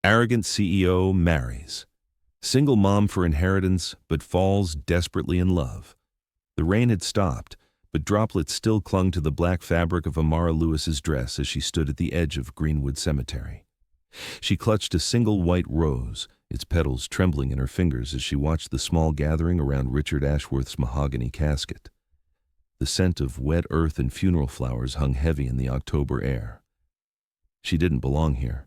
Arrogant CEO marries. Single mom for inheritance, but falls desperately in love. The rain had stopped, but droplets still clung to the black fabric of Amara Lewis's dress as she stood at the edge of Greenwood Cemetery. She clutched a single white rose, its petals trembling in her fingers as she watched the small gathering around Richard Ashworth's mahogany casket. The scent of wet earth and funeral flowers hung heavy in the October air. She didn't belong here.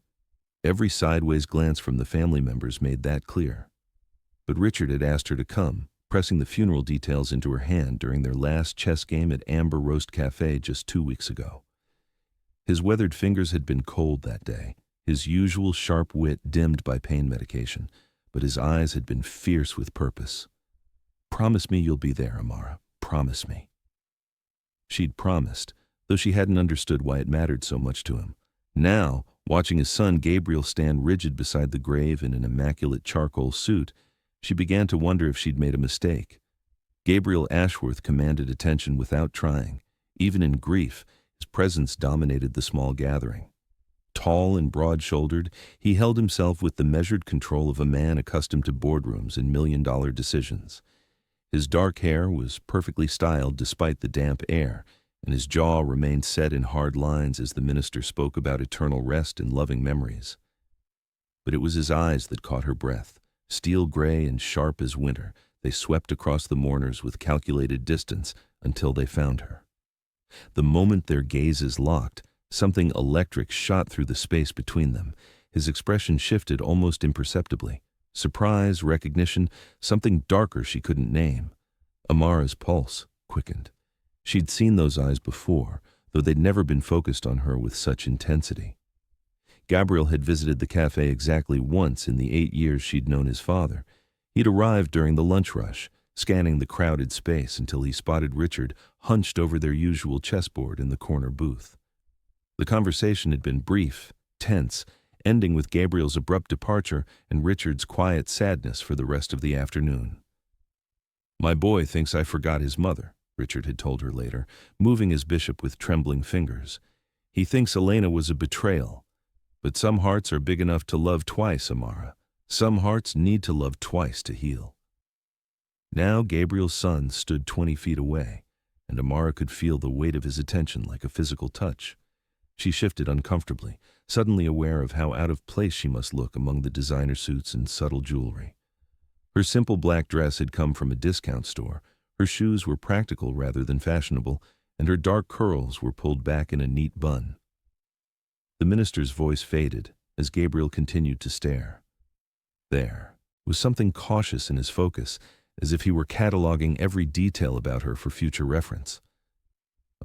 Every sideways glance from the family members made that clear. But Richard had asked her to come, pressing the funeral details into her hand during their last chess game at Amber Roast Cafe just 2 weeks ago. His weathered fingers had been cold that day, his usual sharp wit dimmed by pain medication, but his eyes had been fierce with purpose. "Promise me you'll be there, Amara. Promise me." She'd promised, though she hadn't understood why it mattered so much to him. Now, watching his son Gabriel stand rigid beside the grave in an immaculate charcoal suit, she began to wonder if she'd made a mistake. Gabriel Ashworth commanded attention without trying. Even in grief, his presence dominated the small gathering. Tall and broad-shouldered, he held himself with the measured control of a man accustomed to boardrooms and million-dollar decisions. His dark hair was perfectly styled despite the damp air, and his jaw remained set in hard lines as the minister spoke about eternal rest and loving memories. But it was his eyes that caught her breath. Steel gray and sharp as winter, they swept across the mourners with calculated distance until they found her. The moment their gazes locked, something electric shot through the space between them. His expression shifted almost imperceptibly. Surprise, recognition, something darker she couldn't name. Amara's pulse quickened. She'd seen those eyes before, though they'd never been focused on her with such intensity. Gabriel had visited the cafe exactly once in the 8 years she'd known his father. He'd arrived during the lunch rush, scanning the crowded space until he spotted Richard hunched over their usual chessboard in the corner booth. The conversation had been brief, tense, ending with Gabriel's abrupt departure and Richard's quiet sadness for the rest of the afternoon. "My boy thinks I forgot his mother," Richard had told her later, moving his bishop with trembling fingers. "He thinks Elena was a betrayal. But some hearts are big enough to love twice, Amara. Some hearts need to love twice to heal." Now Gabriel's son stood 20 feet away, and Amara could feel the weight of his attention like a physical touch. She shifted uncomfortably, suddenly aware of how out of place she must look among the designer suits and subtle jewelry. Her simple black dress had come from a discount store, her shoes were practical rather than fashionable, and her dark curls were pulled back in a neat bun. The minister's voice faded as Gabriel continued to stare. There was something cautious in his focus, as if he were cataloging every detail about her for future reference.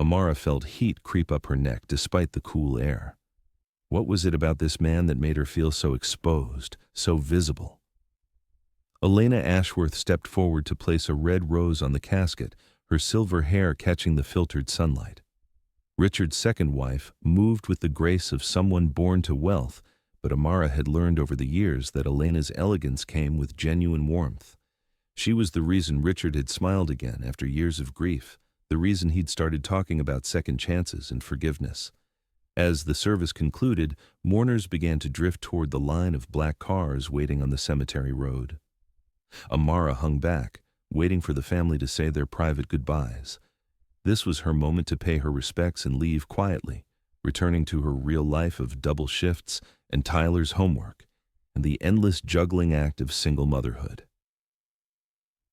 Amara felt heat creep up her neck despite the cool air. What was it about this man that made her feel so exposed, so visible? Elena Ashworth stepped forward to place a red rose on the casket, her silver hair catching the filtered sunlight. Richard's second wife moved with the grace of someone born to wealth, but Amara had learned over the years that Elena's elegance came with genuine warmth. She was the reason Richard had smiled again after years of grief, the reason he'd started talking about second chances and forgiveness. As the service concluded, mourners began to drift toward the line of black cars waiting on the cemetery road. Amara hung back, waiting for the family to say their private goodbyes. This was her moment to pay her respects and leave quietly, returning to her real life of double shifts and Tyler's homework, and the endless juggling act of single motherhood.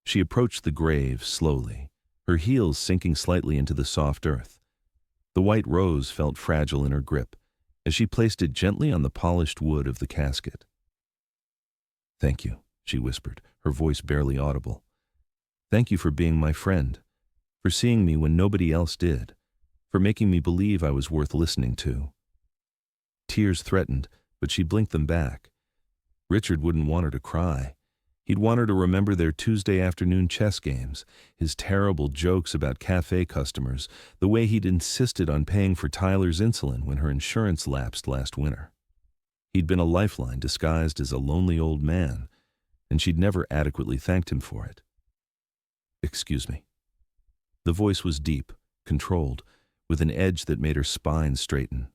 She approached the grave slowly, her heels sinking slightly into the soft earth. The white rose felt fragile in her grip as she placed it gently on the polished wood of the casket. "Thank you," she whispered, her voice barely audible. "Thank you for being my friend, for seeing me when nobody else did, for making me believe I was worth listening to." Tears threatened, but she blinked them back. Richard wouldn't want her to cry. He'd want her to remember their Tuesday afternoon chess games, his terrible jokes about cafe customers, the way he'd insisted on paying for Tyler's insulin when her insurance lapsed last winter. He'd been a lifeline disguised as a lonely old man, and she'd never adequately thanked him for it. "Excuse me." The voice was deep, controlled, with an edge that made her spine straighten.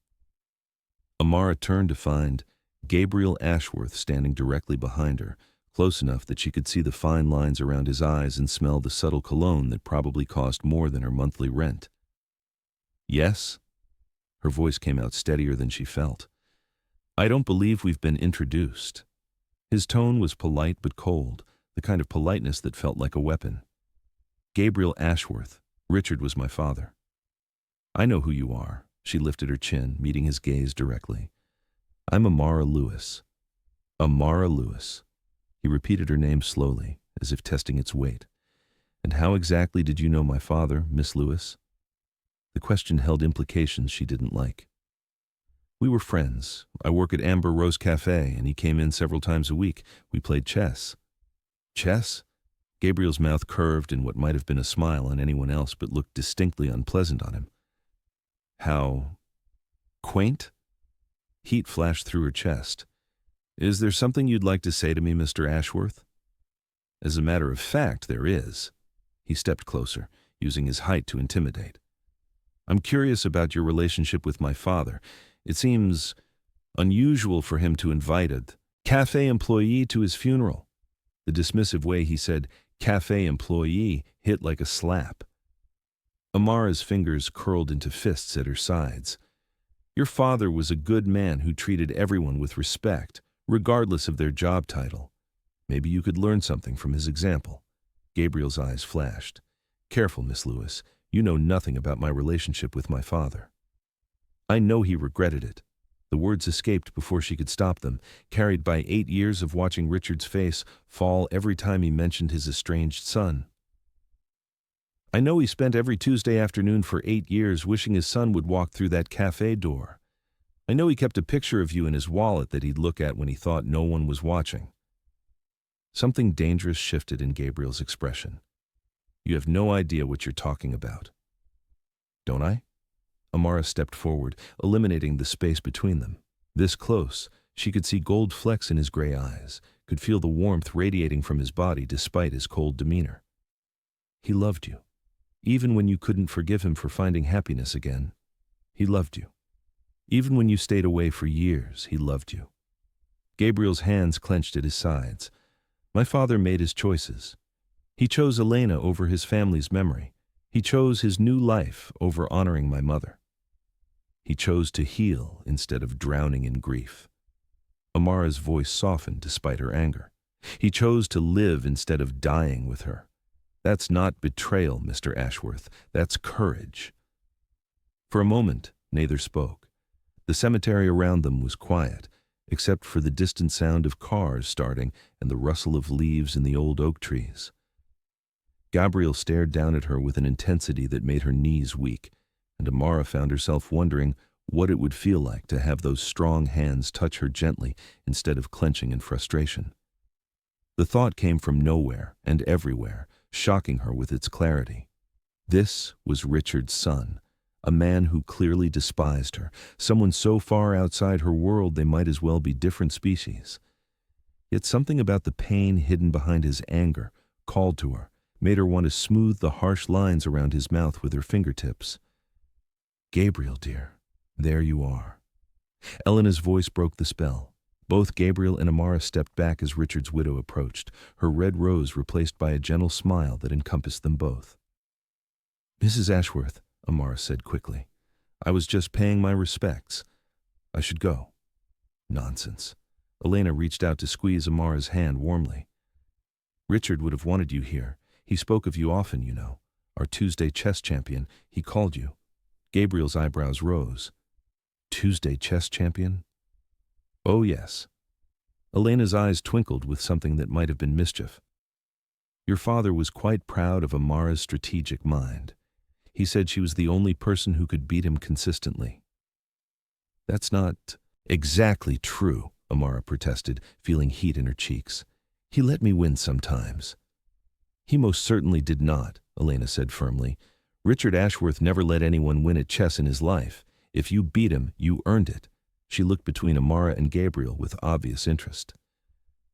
Amara turned to find Gabriel Ashworth standing directly behind her, close enough that she could see the fine lines around his eyes and smell the subtle cologne that probably cost more than her monthly rent. "Yes?" Her voice came out steadier than she felt. "I don't believe we've been introduced." His tone was polite but cold, the kind of politeness that felt like a weapon. "Gabriel Ashworth. Richard was my father." "I know who you are." She lifted her chin, meeting his gaze directly. "I'm Amara Lewis." "Amara Lewis." He repeated her name slowly, as if testing its weight. "And how exactly did you know my father, Miss Lewis?" The question held implications she didn't like. "We were friends. I work at Amber Rose Cafe, and he came in several times a week. We played chess." "Chess?" Gabriel's mouth curved in what might have been a smile on anyone else but looked distinctly unpleasant on him. "How quaint?" Heat flashed through her chest. "Is there something you'd like to say to me, Mr. Ashworth?" "As a matter of fact, there is." He stepped closer, using his height to intimidate. "I'm curious about your relationship with my father. It seems unusual for him to invite a cafe employee to his funeral." The dismissive way he said cafe employee hit like a slap. Amara's fingers curled into fists at her sides. "Your father was a good man who treated everyone with respect, regardless of their job title. Maybe you could learn something from his example." Gabriel's eyes flashed. "Careful, Miss Lewis. You know nothing about my relationship with my father." "I know he regretted it." The words escaped before she could stop them, carried by 8 years of watching Richard's face fall every time he mentioned his estranged son. "I know he spent every Tuesday afternoon for 8 years wishing his son would walk through that cafe door. I know he kept a picture of you in his wallet that he'd look at when he thought no one was watching." Something dangerous shifted in Gabriel's expression. "You have no idea what you're talking about." "Don't I?" Amara stepped forward, eliminating the space between them. This close, she could see gold flecks in his gray eyes, could feel the warmth radiating from his body despite his cold demeanor. "He loved you. Even when you couldn't forgive him for finding happiness again, he loved you. Even when you stayed away for years, he loved you." Gabriel's hands clenched at his sides. "My father made his choices. He chose Elena over his family's memory. He chose his new life over honoring my mother. He chose to heal instead of drowning in grief." Amara's voice softened despite her anger. "He chose to live instead of dying with her. That's not betrayal, Mr. Ashworth. That's courage." For a moment, neither spoke. The cemetery around them was quiet, except for the distant sound of cars starting and the rustle of leaves in the old oak trees. Gabriel stared down at her with an intensity that made her knees weak, and Amara found herself wondering what it would feel like to have those strong hands touch her gently instead of clenching in frustration. The thought came from nowhere and everywhere, shocking her with its clarity. This was Richard's son, a man who clearly despised her, someone so far outside her world they might as well be different species. Yet something about the pain hidden behind his anger called to her, made her want to smooth the harsh lines around his mouth with her fingertips. "Gabriel, dear, there you are." Elena's voice broke the spell. Both Gabriel and Amara stepped back as Richard's widow approached, her red rose replaced by a gentle smile that encompassed them both. "Mrs. Ashworth," Amara said quickly, "I was just paying my respects. I should go." "Nonsense." Elena reached out to squeeze Amara's hand warmly. "Richard would have wanted you here. He spoke of you often, you know. Our Tuesday chess champion, he called you." Gabriel's eyebrows rose. "Tuesday chess champion?" "Oh, yes." Elena's eyes twinkled with something that might have been mischief. "Your father was quite proud of Amara's strategic mind. He said she was the only person who could beat him consistently." "That's not exactly true," Amara protested, feeling heat in her cheeks. "He let me win sometimes." "He most certainly did not," Elena said firmly. "Richard Ashworth never let anyone win at chess in his life. If you beat him, you earned it." She looked between Amara and Gabriel with obvious interest.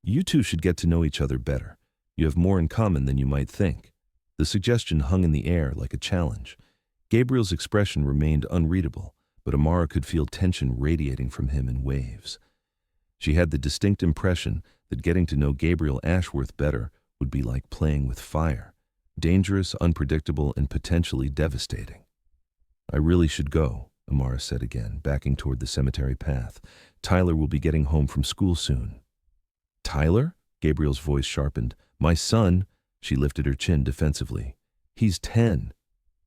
"You two should get to know each other better. You have more in common than you might think." The suggestion hung in the air like a challenge. Gabriel's expression remained unreadable, but Amara could feel tension radiating from him in waves. She had the distinct impression that getting to know Gabriel Ashworth better would be like playing with fire, dangerous, unpredictable, and potentially devastating. "I really should go," Amara said again, backing toward the cemetery path. "Tyler will be getting home from school soon." "Tyler?" Gabriel's voice sharpened. "My son." She lifted her chin defensively. "He's 10.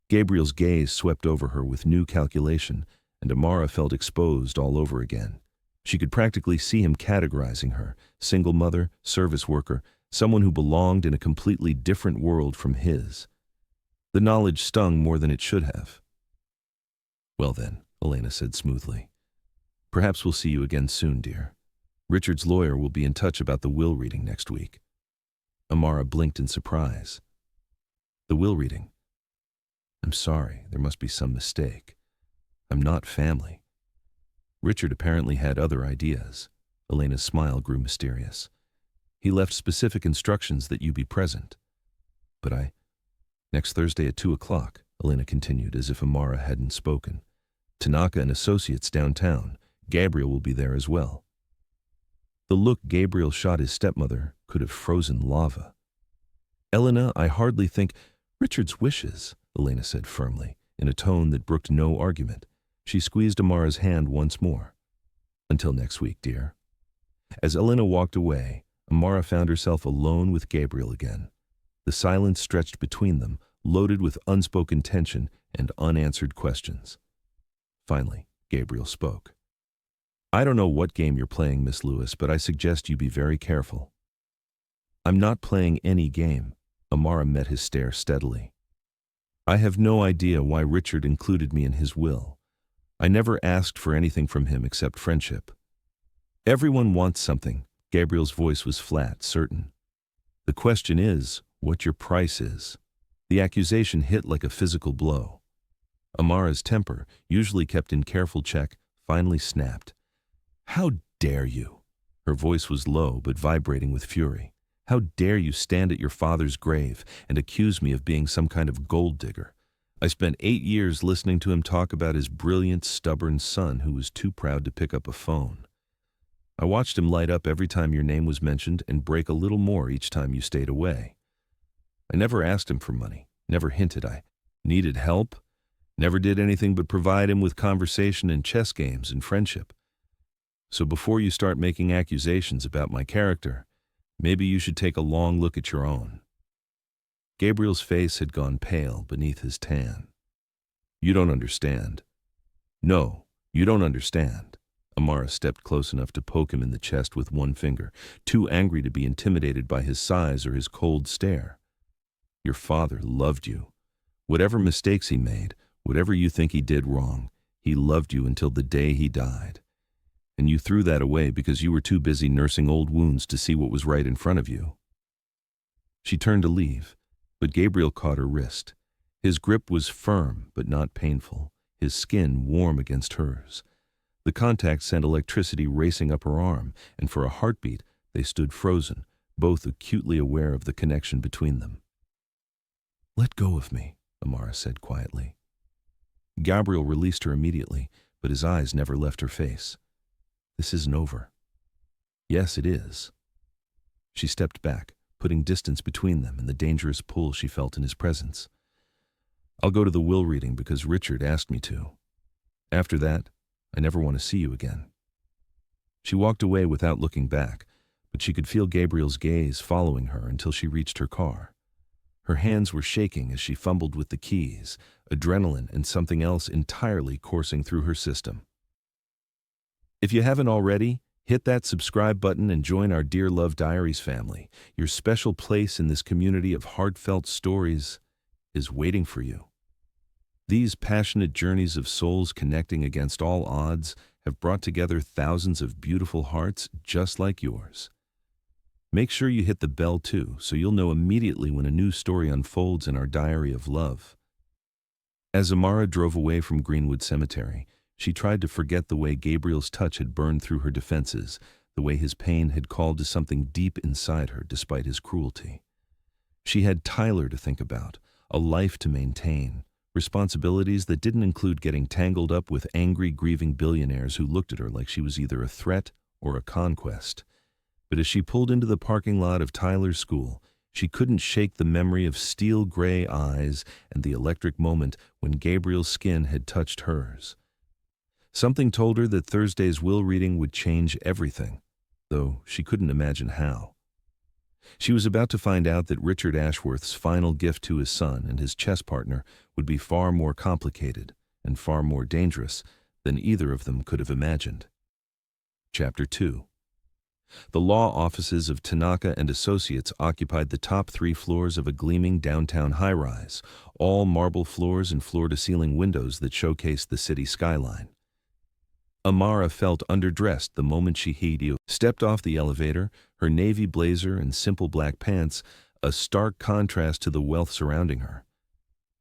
Gabriel's gaze swept over her with new calculation, and Amara felt exposed all over again. She could practically see him categorizing her: single mother, service worker, someone who belonged in a completely different world from his. The knowledge stung more than it should have. "Well then," Elena said smoothly. "Perhaps we'll see you again soon, dear. Richard's lawyer will be in touch about the will reading next week." Amara blinked in surprise. "The will reading? I'm sorry, there must be some mistake. I'm not family." Richard apparently had other ideas. Elena's smile grew mysterious. "He left specific instructions that you be present." "But Next Thursday at 2 o'clock, Elena continued, as if Amara hadn't spoken. "Tanaka and Associates downtown. Gabriel will be there as well." The look Gabriel shot his stepmother could have frozen lava. "Elena, I hardly think—" "Richard's wishes," Elena said firmly, in a tone that brooked no argument. She squeezed Amara's hand once more. "Until next week, dear." As Elena walked away, Amara found herself alone with Gabriel again. The silence stretched between them, loaded with unspoken tension and unanswered questions. Finally, Gabriel spoke. "I don't know what game you're playing, Miss Lewis, but I suggest you be very careful." "I'm not playing any game." Amara met his stare steadily. "I have no idea why Richard included me in his will. I never asked for anything from him except friendship." "Everyone wants something." Gabriel's voice was flat, certain. "The question is, what your price is." The accusation hit like a physical blow. Amara's temper, usually kept in careful check, finally snapped. "How dare you?" Her voice was low but vibrating with fury. "How dare you stand at your father's grave and accuse me of being some kind of gold digger? I spent 8 years listening to him talk about his brilliant, stubborn son who was too proud to pick up a phone. I watched him light up every time your name was mentioned and break a little more each time you stayed away. I never asked him for money, never hinted I needed help, never did anything but provide him with conversation and chess games and friendship. So before you start making accusations about my character, maybe you should take a long look at your own." Gabriel's face had gone pale beneath his tan. "You don't understand." "No, you don't understand." Amara stepped close enough to poke him in the chest with one finger, too angry to be intimidated by his size or his cold stare. "Your father loved you. Whatever mistakes he made, whatever you think he did wrong, he loved you until the day he died. And you threw that away because you were too busy nursing old wounds to see what was right in front of you." She turned to leave, but Gabriel caught her wrist. His grip was firm but not painful, his skin warm against hers. The contact sent electricity racing up her arm, and for a heartbeat they stood frozen, both acutely aware of the connection between them. "Let go of me," Amara said quietly. Gabriel released her immediately, but his eyes never left her face. "This isn't over." "Yes, it is." She stepped back, putting distance between them and the dangerous pull she felt in his presence. "I'll go to the will reading because Richard asked me to. After that, I never want to see you again." She walked away without looking back, but she could feel Gabriel's gaze following her until she reached her car. Her hands were shaking as she fumbled with the keys, adrenaline and something else entirely coursing through her system. If you haven't already, hit that subscribe button and join our Dear Love Diaries family. Your special place in this community of heartfelt stories is waiting for you. These passionate journeys of souls connecting against all odds have brought together thousands of beautiful hearts just like yours. Make sure you hit the bell too, so you'll know immediately when a new story unfolds in our diary of love. As Amara drove away from Greenwood Cemetery, she tried to forget the way Gabriel's touch had burned through her defenses, the way his pain had called to something deep inside her despite his cruelty. She had Tyler to think about, a life to maintain, responsibilities that didn't include getting tangled up with angry, grieving billionaires who looked at her like she was either a threat or a conquest. But as she pulled into the parking lot of Tyler's school, she couldn't shake the memory of steel-gray eyes and the electric moment when Gabriel's skin had touched hers. Something told her that Thursday's will reading would change everything, though she couldn't imagine how. She was about to find out that Richard Ashworth's final gift to his son and his chess partner would be far more complicated and far more dangerous than either of them could have imagined. Chapter 2. The law offices of Tanaka and Associates occupied the top 3 floors of a gleaming downtown high-rise, all marble floors and floor-to-ceiling windows that showcased the city skyline. Amara felt underdressed the moment she stepped off the elevator, her navy blazer and simple black pants, a stark contrast to the wealth surrounding her.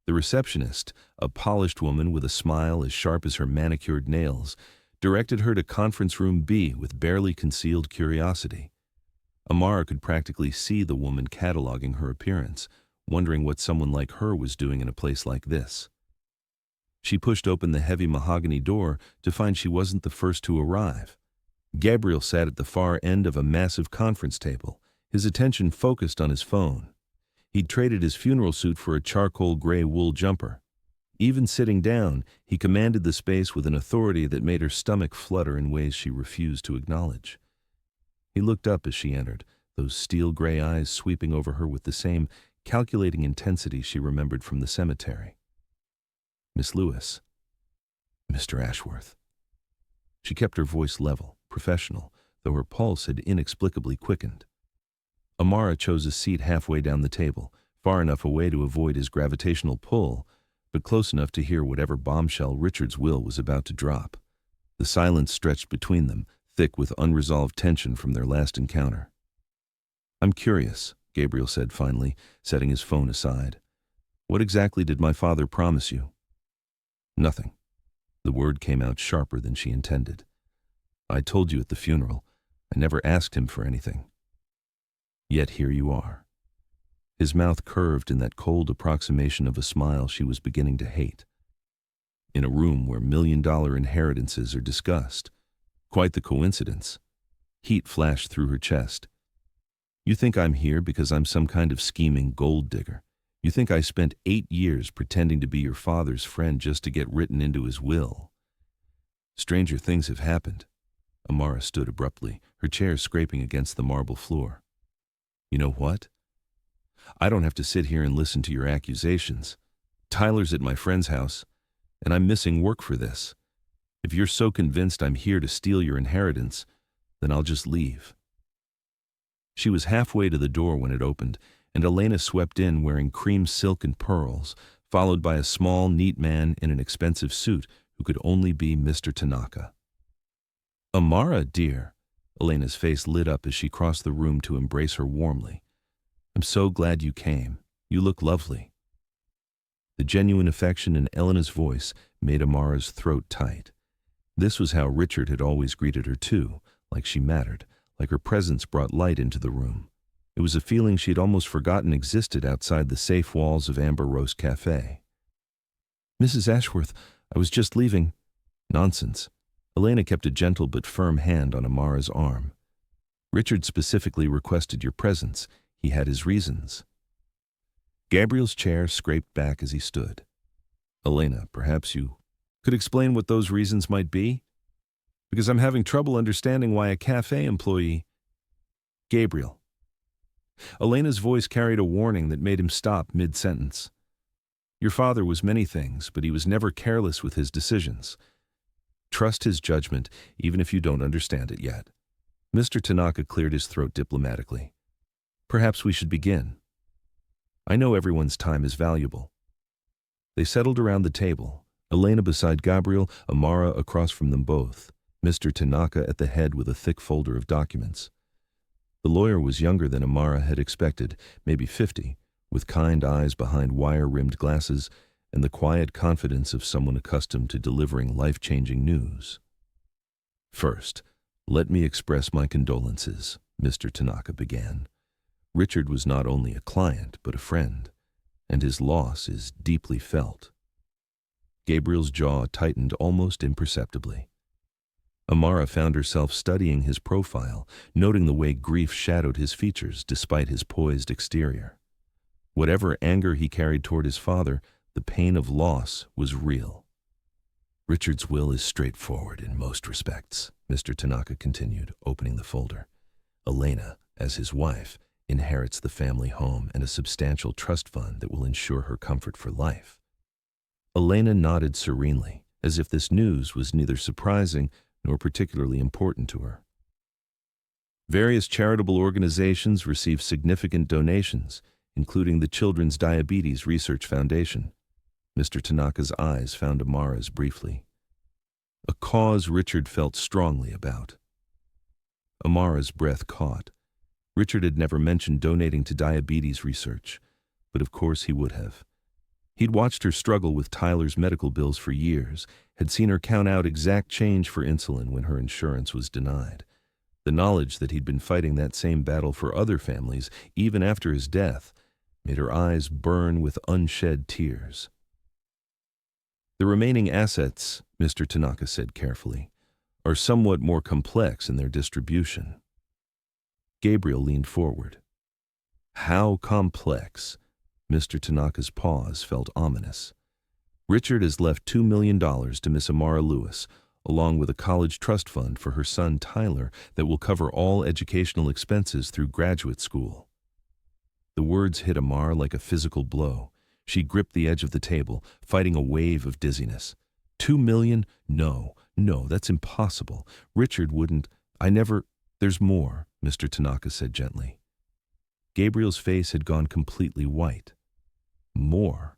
The receptionist, a polished woman with a smile as sharp as her manicured nails, directed her to Conference Room B with barely concealed curiosity. Amara could practically see the woman cataloging her appearance, wondering what someone like her was doing in a place like this. She pushed open the heavy mahogany door to find she wasn't the first to arrive. Gabriel sat at the far end of a massive conference table, his attention focused on his phone. He'd traded his funeral suit for a charcoal gray wool jumper. Even sitting down, he commanded the space with an authority that made her stomach flutter in ways she refused to acknowledge. He looked up as she entered, those steel-gray eyes sweeping over her with the same calculating intensity she remembered from the cemetery. "Miss Lewis." "Mr. Ashworth." She kept her voice level, professional, though her pulse had inexplicably quickened. Amara chose a seat halfway down the table, far enough away to avoid his gravitational pull, but close enough to hear whatever bombshell Richard's will was about to drop. The silence stretched between them, thick with unresolved tension from their last encounter. "I'm curious," Gabriel said finally, setting his phone aside. "What exactly did my father promise you?" "Nothing." The word came out sharper than she intended. "I told you at the funeral. I never asked him for anything. Yet here you are." His mouth curved in that cold approximation of a smile she was beginning to hate. "In a room where million-dollar inheritances are discussed. Quite the coincidence." Heat flashed through her chest. "You think I'm here because I'm some kind of scheming gold digger? You think I spent 8 years pretending to be your father's friend just to get written into his will?" "Stranger things have happened." Amara stood abruptly, her chair scraping against the marble floor. "You know what? I don't have to sit here and listen to your accusations. Tyler's at my friend's house, and I'm missing work for this. If you're so convinced I'm here to steal your inheritance, then I'll just leave." She was halfway to the door when it opened, and Elena swept in wearing cream silk and pearls, followed by a small, neat man in an expensive suit who could only be Mr. Tanaka. "Amara, dear." Elena's face lit up as she crossed the room to embrace her warmly. "I'm so glad you came. You look lovely." The genuine affection in Elena's voice made Amara's throat tight. This was how Richard had always greeted her too, like she mattered, like her presence brought light into the room. It was a feeling she'd almost forgotten existed outside the safe walls of Amber Rose Cafe. "Mrs. Ashworth, I was just leaving." "Nonsense." Elena kept a gentle but firm hand on Amara's arm. "Richard specifically requested your presence. He had his reasons." Gabriel's chair scraped back as he stood. "Elena, perhaps you could explain what those reasons might be? Because I'm having trouble understanding why a cafe employee—" "Gabriel." Elena's voice carried a warning that made him stop mid-sentence. "Your father was many things, but he was never careless with his decisions. Trust his judgment, even if you don't understand it yet." Mr. Tanaka cleared his throat diplomatically. "Perhaps we should begin. I know everyone's time is valuable." They settled around the table, Elena beside Gabriel, Amara across from them both, Mr. Tanaka at the head with a thick folder of documents. The lawyer was younger than Amara had expected, maybe 50, with kind eyes behind wire-rimmed glasses and the quiet confidence of someone accustomed to delivering life-changing news. "First, let me express my condolences," Mr. Tanaka began. "Richard was not only a client, but a friend, and his loss is deeply felt." Gabriel's jaw tightened almost imperceptibly. Amara found herself studying his profile, noting the way grief shadowed his features despite his poised exterior. Whatever anger he carried toward his father, the pain of loss was real. Richard's will is straightforward in most respects, Mr. Tanaka continued, opening the folder. Elena, as his wife, inherits the family home and a substantial trust fund that will ensure her comfort for life. Elena nodded serenely, as if this news was neither surprising nor particularly important to her. Various charitable organizations receive significant donations, including the Children's Diabetes Research Foundation. Mr. Tanaka's eyes found Amara's briefly. A cause Richard felt strongly about. Amara's breath caught. Richard had never mentioned donating to diabetes research, but of course he would have. He'd watched her struggle with Tyler's medical bills for years, had seen her count out exact change for insulin when her insurance was denied. The knowledge that he'd been fighting that same battle for other families, even after his death, made her eyes burn with unshed tears. The remaining assets, Mr. Tanaka said carefully, are somewhat more complex in their distribution. Gabriel leaned forward. How complex? Mr. Tanaka's pause felt ominous. Richard has left $2 million to Miss Amara Lewis, along with a college trust fund for her son Tyler that will cover all educational expenses through graduate school. The words hit Amara like a physical blow. She gripped the edge of the table, fighting a wave of dizziness. $2 million? No, that's impossible. Richard wouldn't. There's more, Mr. Tanaka said gently. Gabriel's face had gone completely white. More.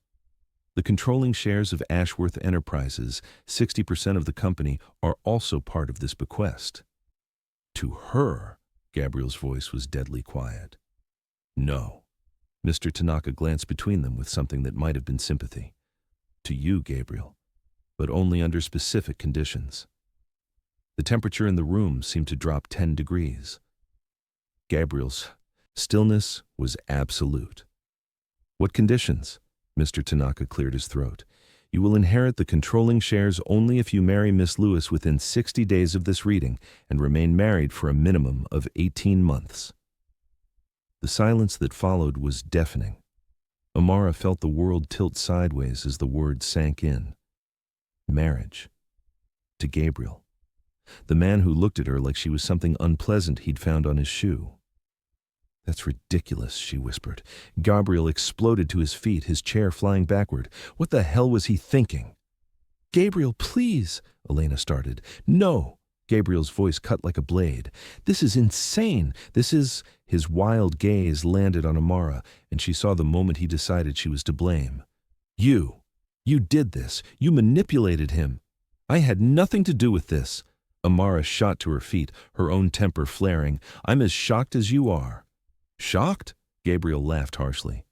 The controlling shares of Ashworth Enterprises, 60% of the company, are also part of this bequest. To her, Gabriel's voice was deadly quiet. No. Mr. Tanaka glanced between them with something that might have been sympathy. To you, Gabriel, but only under specific conditions. The temperature in the room seemed to drop 10 degrees. Gabriel's stillness was absolute. What conditions? Mr. Tanaka cleared his throat. You will inherit the controlling shares only if you marry Miss Lewis within 60 days of this reading and remain married for a minimum of 18 months. The silence that followed was deafening. Amara felt the world tilt sideways as the word sank in. Marriage. To Gabriel. The man who looked at her like she was something unpleasant he'd found on his shoe. That's ridiculous, she whispered. Gabriel exploded to his feet, his chair flying backward. What the hell was he thinking? Gabriel, please, Elena started. No, Gabriel's voice cut like a blade. This is insane. His wild gaze landed on Amara, and she saw the moment he decided she was to blame. You did this. You manipulated him. I had nothing to do with this. Amara shot to her feet, her own temper flaring. I'm as shocked as you are. Shocked? Gabriel laughed harshly.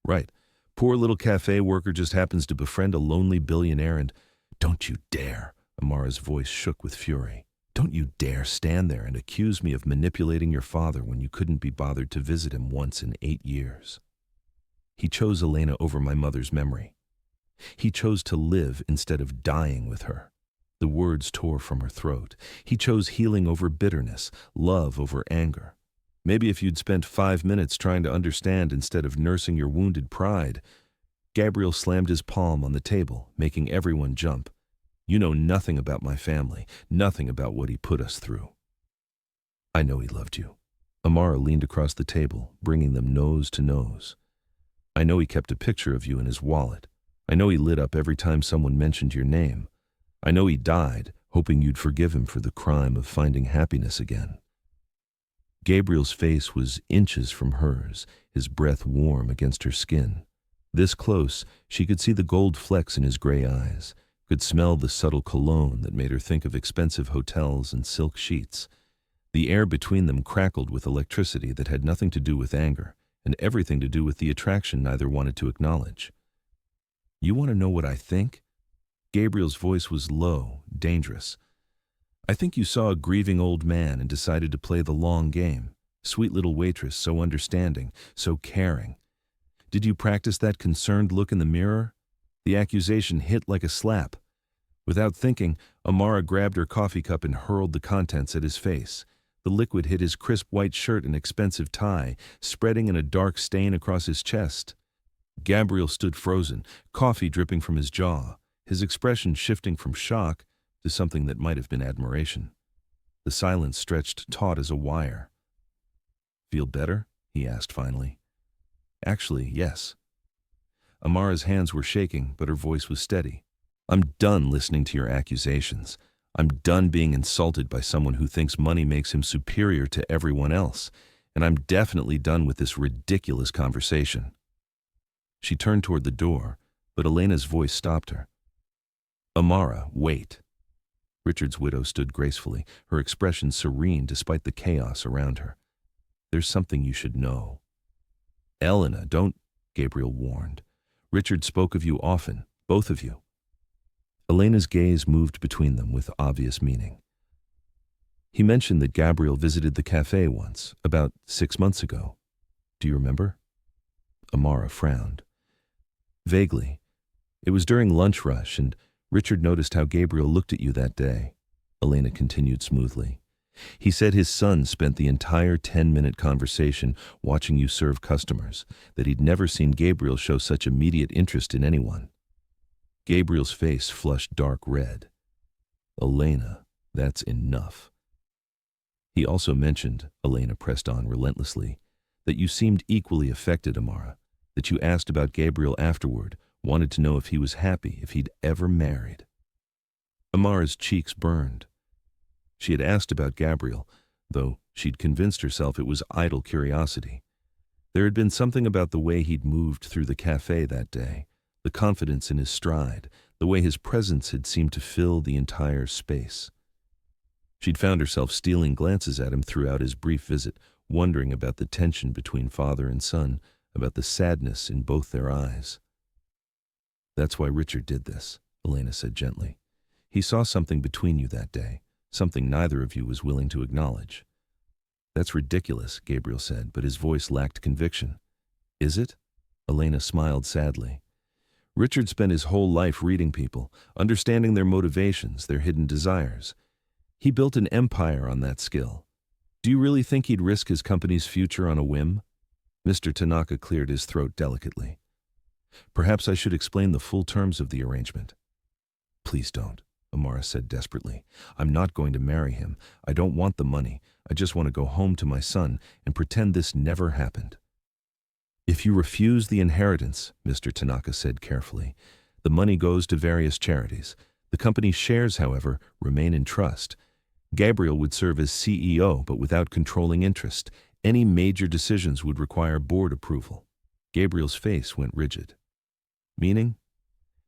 Right. Poor little cafe worker just happens to befriend a lonely billionaire and... Don't you dare! Amara's voice shook with fury. Don't you dare stand there and accuse me of manipulating your father when you couldn't be bothered to visit him once in 8 years. He chose Elena over my mother's memory. He chose to live instead of dying with her. The words tore from her throat. He chose healing over bitterness, love over anger. Maybe if you'd spent 5 minutes trying to understand instead of nursing your wounded pride. Gabriel slammed his palm on the table, making everyone jump. You know nothing about my family, nothing about what he put us through. I know he loved you. Amara leaned across the table, bringing them nose to nose. I know he kept a picture of you in his wallet. I know he lit up every time someone mentioned your name. I know he died, hoping you'd forgive him for the crime of finding happiness again. Gabriel's face was inches from hers, his breath warm against her skin. This close, she could see the gold flecks in his gray eyes, could smell the subtle cologne that made her think of expensive hotels and silk sheets. The air between them crackled with electricity that had nothing to do with anger, and everything to do with the attraction neither wanted to acknowledge. You want to know what I think? Gabriel's voice was low, dangerous. I think you saw a grieving old man and decided to play the long game. Sweet little waitress, so understanding, so caring. Did you practice that concerned look in the mirror? The accusation hit like a slap. Without thinking, Amara grabbed her coffee cup and hurled the contents at his face. The liquid hit his crisp white shirt and expensive tie, spreading in a dark stain across his chest. Gabriel stood frozen, coffee dripping from his jaw, his expression shifting from shock to something that might have been admiration. The silence stretched taut as a wire. "Feel better?" he asked finally. "Actually, yes." Amara's hands were shaking, but her voice was steady. "I'm done listening to your accusations. I'm done being insulted by someone who thinks money makes him superior to everyone else, and I'm definitely done with this ridiculous conversation." She turned toward the door, but Elena's voice stopped her. "Amara, wait." Richard's widow stood gracefully, her expression serene despite the chaos around her. "There's something you should know." "Elena, don't," Gabriel warned. "Richard spoke of you often, both of you." Elena's gaze moved between them with obvious meaning. "He mentioned that Gabriel visited the cafe once, about 6 months ago. Do you remember?" Amara frowned. "Vaguely. It was during lunch rush, and Richard noticed how Gabriel looked at you that day," Elena continued smoothly. "He said his son spent the entire 10-minute conversation watching you serve customers, that he'd never seen Gabriel show such immediate interest in anyone." Gabriel's face flushed dark red. "Elena, that's enough." "He also mentioned," Elena pressed on relentlessly, "that you seemed equally affected, Amara, that you asked about Gabriel afterward, wanted to know if he was happy, if he'd ever married." Amara's cheeks burned. She had asked about Gabriel, though she'd convinced herself it was idle curiosity. There had been something about the way he'd moved through the cafe that day, the confidence in his stride, the way his presence had seemed to fill the entire space. She'd found herself stealing glances at him throughout his brief visit, wondering about the tension between father and son, about the sadness in both their eyes. "That's why Richard did this," Elena said gently. "He saw something between you that day, something neither of you was willing to acknowledge." "That's ridiculous," Gabriel said, but his voice lacked conviction. "Is it?" Elena smiled sadly. "Richard spent his whole life reading people, understanding their motivations, their hidden desires. He built an empire on that skill. Do you really think he'd risk his company's future on a whim?" Mr. Tanaka cleared his throat delicately. "Perhaps I should explain the full terms of the arrangement." "Please don't," Amara said desperately. "I'm not going to marry him. I don't want the money. I just want to go home to my son and pretend this never happened." "If you refuse the inheritance," Mr. Tanaka said carefully, "the money goes to various charities. The company's shares, however, remain in trust. Gabriel would serve as CEO, but without controlling interest. Any major decisions would require board approval." Gabriel's face went rigid. "Meaning?"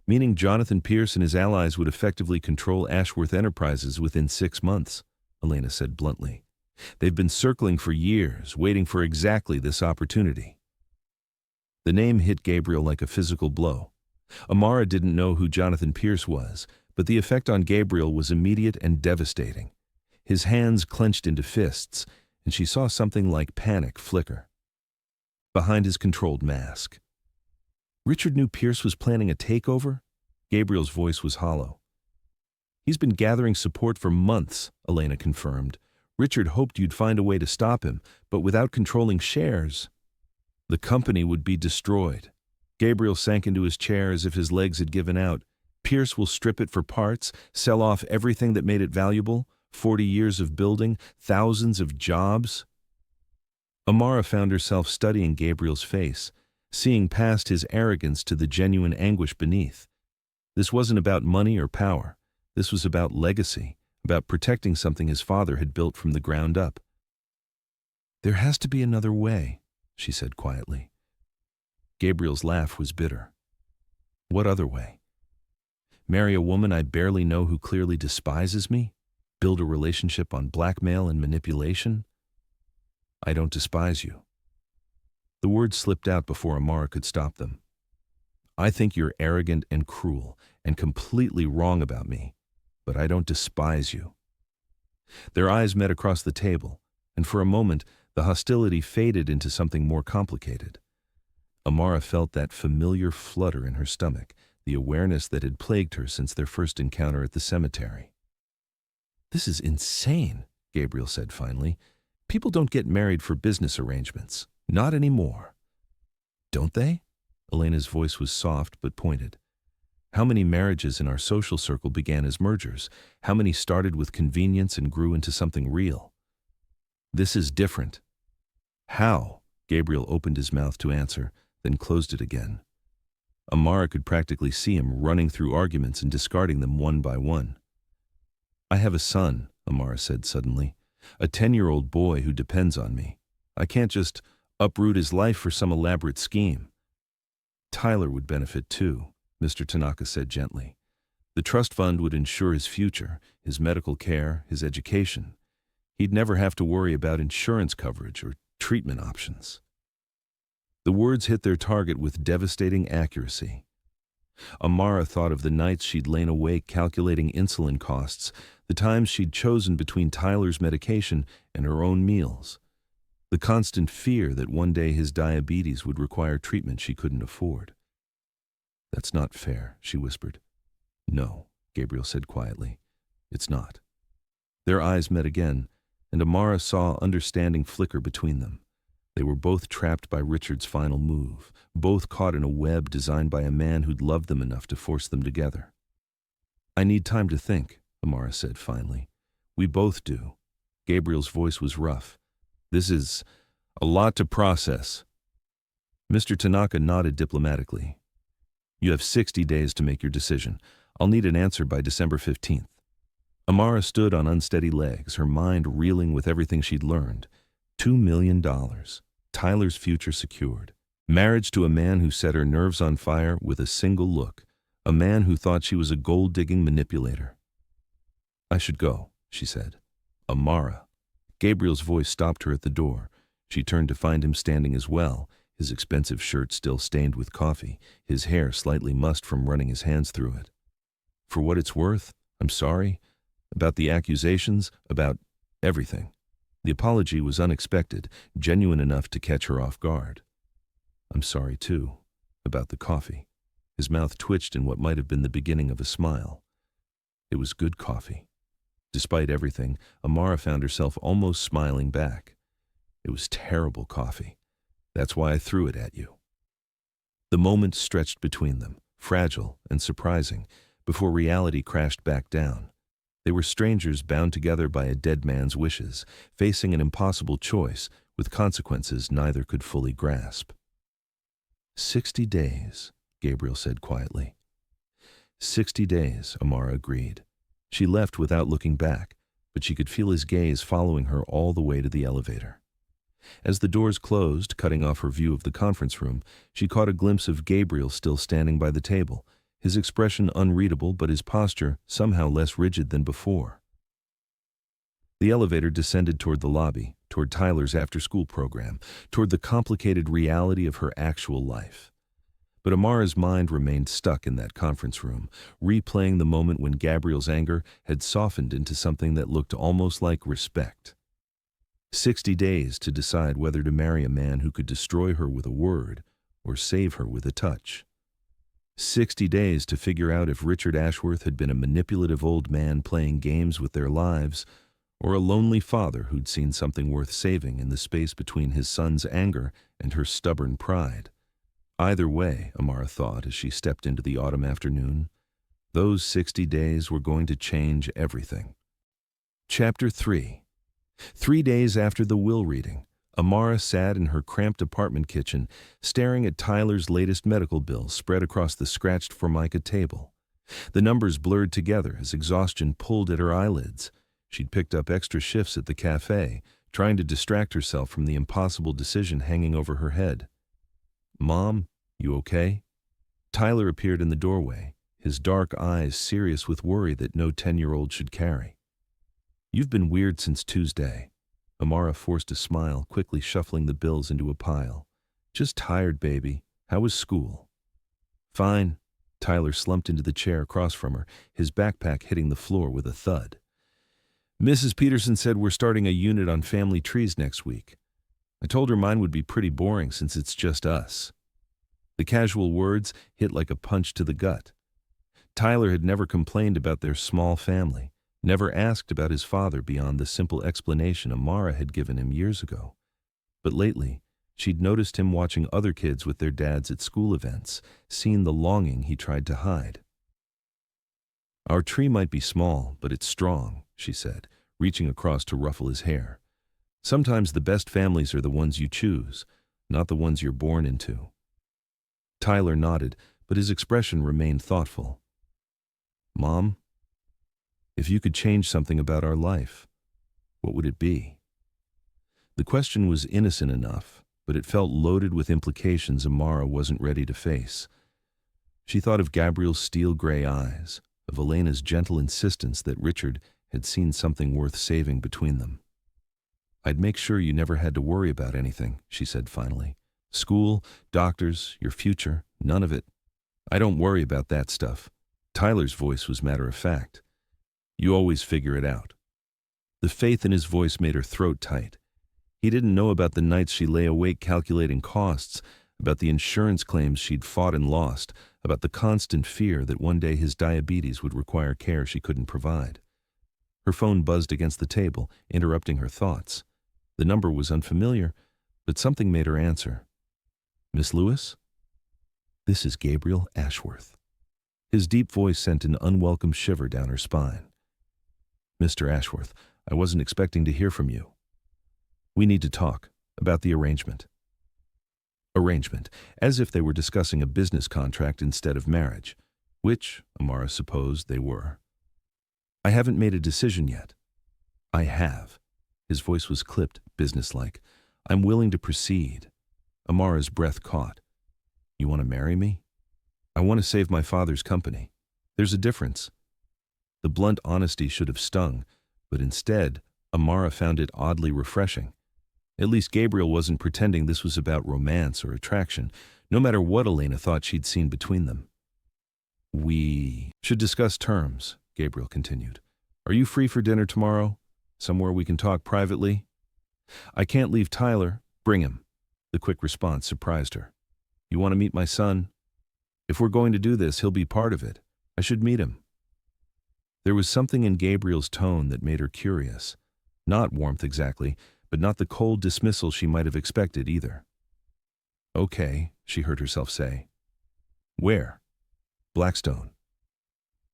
"Meaning Jonathan Pierce and his allies would effectively control Ashworth Enterprises within 6 months, Elena said bluntly. "They've been circling for years, waiting for exactly this opportunity." The name hit Gabriel like a physical blow. Amara didn't know who Jonathan Pierce was, but the effect on Gabriel was immediate and devastating. His hands clenched into fists, and she saw something like panic flicker behind his controlled mask. Richard knew Pierce was planning a takeover? Gabriel's voice was hollow. "He's been gathering support for months," Elena confirmed. "Richard hoped you'd find a way to stop him, but without controlling shares, the company would be destroyed." Gabriel sank into his chair as if his legs had given out. "Pierce will strip it for parts, sell off everything that made it valuable, 40 years of building, thousands of jobs." Amara found herself studying Gabriel's face, seeing past his arrogance to the genuine anguish beneath. This wasn't about money or power. This was about legacy, about protecting something his father had built from the ground up. "There has to be another way," she said quietly. Gabriel's laugh was bitter. "What other way? Marry a woman I barely know who clearly despises me? Build a relationship on blackmail and manipulation? I don't despise you." The words slipped out before Amara could stop them. "I think you're arrogant and cruel and completely wrong about me, but I don't despise you." Their eyes met across the table, and for a moment the hostility faded into something more complicated. Amara felt that familiar flutter in her stomach, the awareness that had plagued her since their first encounter at the cemetery. This is insane, Gabriel said finally. People don't get married for business arrangements. Not anymore. Don't they? Elena's voice was soft but pointed. How many marriages in our social circle began as mergers? How many started with convenience and grew into something real? This is different. How? Gabriel opened his mouth to answer, then closed it again. Amara could practically see him running through arguments and discarding them one by one. I have a son, Amara said suddenly, a 10-year-old boy who depends on me. I can't just uproot his life for some elaborate scheme. Tyler would benefit too, Mr. Tanaka said gently. The trust fund would ensure his future, his medical care, his education. He'd never have to worry about insurance coverage or treatment options. The words hit their target with devastating accuracy. Amara thought of the nights she'd lain awake calculating insulin costs, the times she'd chosen between Tyler's medication and her own meals, the constant fear that one day his diabetes would require treatment she couldn't afford. That's not fair, she whispered. No, Gabriel said quietly. It's not. Their eyes met again, and Amara saw understanding flicker between them. They were both trapped by Richard's final move, both caught in a web designed by a man who'd loved them enough to force them together. I need time to think, Amara said finally. We both do. Gabriel's voice was rough. This is a lot to process. Mr. Tanaka nodded diplomatically. You have 60 days to make your decision. I'll need an answer by December 15th. Amara stood on unsteady legs, her mind reeling with everything she'd learned. $2 million. Tyler's future secured. Marriage to a man who set her nerves on fire with a single look. A man who thought she was a gold-digging manipulator. I should go, she said. Amara. Gabriel's voice stopped her at the door. She turned to find him standing as well, his expensive shirt still stained with coffee, his hair slightly mussed from running his hands through it. For what it's worth, I'm sorry. About the accusations, about everything. The apology was unexpected, genuine enough to catch her off guard. I'm sorry, too, about the coffee. His mouth twitched in what might have been the beginning of a smile. It was good coffee. Despite everything, Amara found herself almost smiling back. It was terrible coffee. That's why I threw it at you. The moment stretched between them, fragile and surprising, before reality crashed back down. They were strangers bound together by a dead man's wishes, facing an impossible choice, with consequences neither could fully grasp. 60 days, Gabriel said quietly. 60 days, Amara agreed. She left without looking back, but she could feel his gaze following her all the way to the elevator. As the doors closed, cutting off her view of the conference room, she caught a glimpse of Gabriel still standing by the table, his expression unreadable but his posture somehow less rigid than before. The elevator descended toward the lobby, toward Tyler's after-school program, toward the complicated reality of her actual life. But Amara's mind remained stuck in that conference room, replaying the moment when Gabriel's anger had softened into something that looked almost like respect. 60 days to decide whether to marry a man who could destroy her with a word or save her with a touch. 60 days to figure out if Richard Ashworth had been a manipulative old man playing games with their lives, or a lonely father who'd seen something worth saving in the space between his son's anger and her stubborn pride. Either way, Amara thought as she stepped into the autumn afternoon, those 60 days were going to change everything. Chapter 3. 3 days after the will reading, Amara sat in her cramped apartment kitchen, staring at Tyler's latest medical bill spread across the scratched Formica table. The numbers blurred together as exhaustion pulled at her eyelids. She'd picked up extra shifts at the cafe, trying to distract herself from the impossible decision hanging over her head. Mom, you okay? Tyler appeared in the doorway, his dark eyes serious with worry that no 10-year-old should carry. You've been weird since Tuesday. Amara forced a smile, quickly shuffling the bills into a pile. Just tired, baby. How was school? Fine. Tyler slumped into the chair across from her, his backpack hitting the floor with a thud. Mrs. Peterson said we're starting a unit on family trees next week. I told her mine would be pretty boring since it's just us. The casual words hit like a punch to the gut. Tyler had never complained about their small family, never asked about his father beyond the simple explanation Amara had given him years ago. But lately, she'd noticed him watching other kids with their dads at school events, seen the longing he tried to hide. "Our tree might be small, but it's strong," she said, reaching across to ruffle his hair. "Sometimes the best families are the ones you choose, not the ones you're born into." Tyler nodded, but his expression remained thoughtful. "Mom, if you could change something about our life, what would it be?" The question was innocent enough, but it felt loaded with implications Amara wasn't ready to face. She thought of Gabriel's steel-gray eyes, of Elena's gentle insistence that Richard had seen something worth saving between them. "I'd make sure you never had to worry about anything," she said finally. "School, doctors, your future, none of it. I don't worry about that stuff." Tyler's voice was matter-of-fact. "You always figure it out." The faith in his voice made her throat tight. He didn't know about the nights she lay awake calculating costs, about the insurance claims she'd fought and lost, about the constant fear that one day his diabetes would require care she couldn't provide. Her phone buzzed against the table, interrupting her thoughts. The number was unfamiliar, but something made her answer. "Miss Lewis?" "This is Gabriel Ashworth." His deep voice sent an unwelcome shiver down her spine. "Mr. Ashworth, I wasn't expecting to hear from you. We need to talk about the arrangement." Arrangement, as if they were discussing a business contract instead of marriage, which, Amara supposed, they were. "I haven't made a decision yet." "I have." His voice was clipped, businesslike. "I'm willing to proceed." Amara's breath caught. "You want to marry me?" "I want to save my father's company. There's a difference." The blunt honesty should have stung, but instead, Amara found it oddly refreshing. At least Gabriel wasn't pretending this was about romance or attraction, no matter what Elena thought she'd seen between them. "We should discuss terms," Gabriel continued. "Are you free for dinner tomorrow? Somewhere we can talk privately?" "I can't leave Tyler." "Bring him." The quick response surprised her. "You want to meet my son?" "If we're going to do this, he'll be part of it. I should meet him." There was something in Gabriel's tone that made her curious. Not warmth exactly, but not the cold dismissal she might have expected either. "Okay," she heard herself say. "Where?" "Blackstone."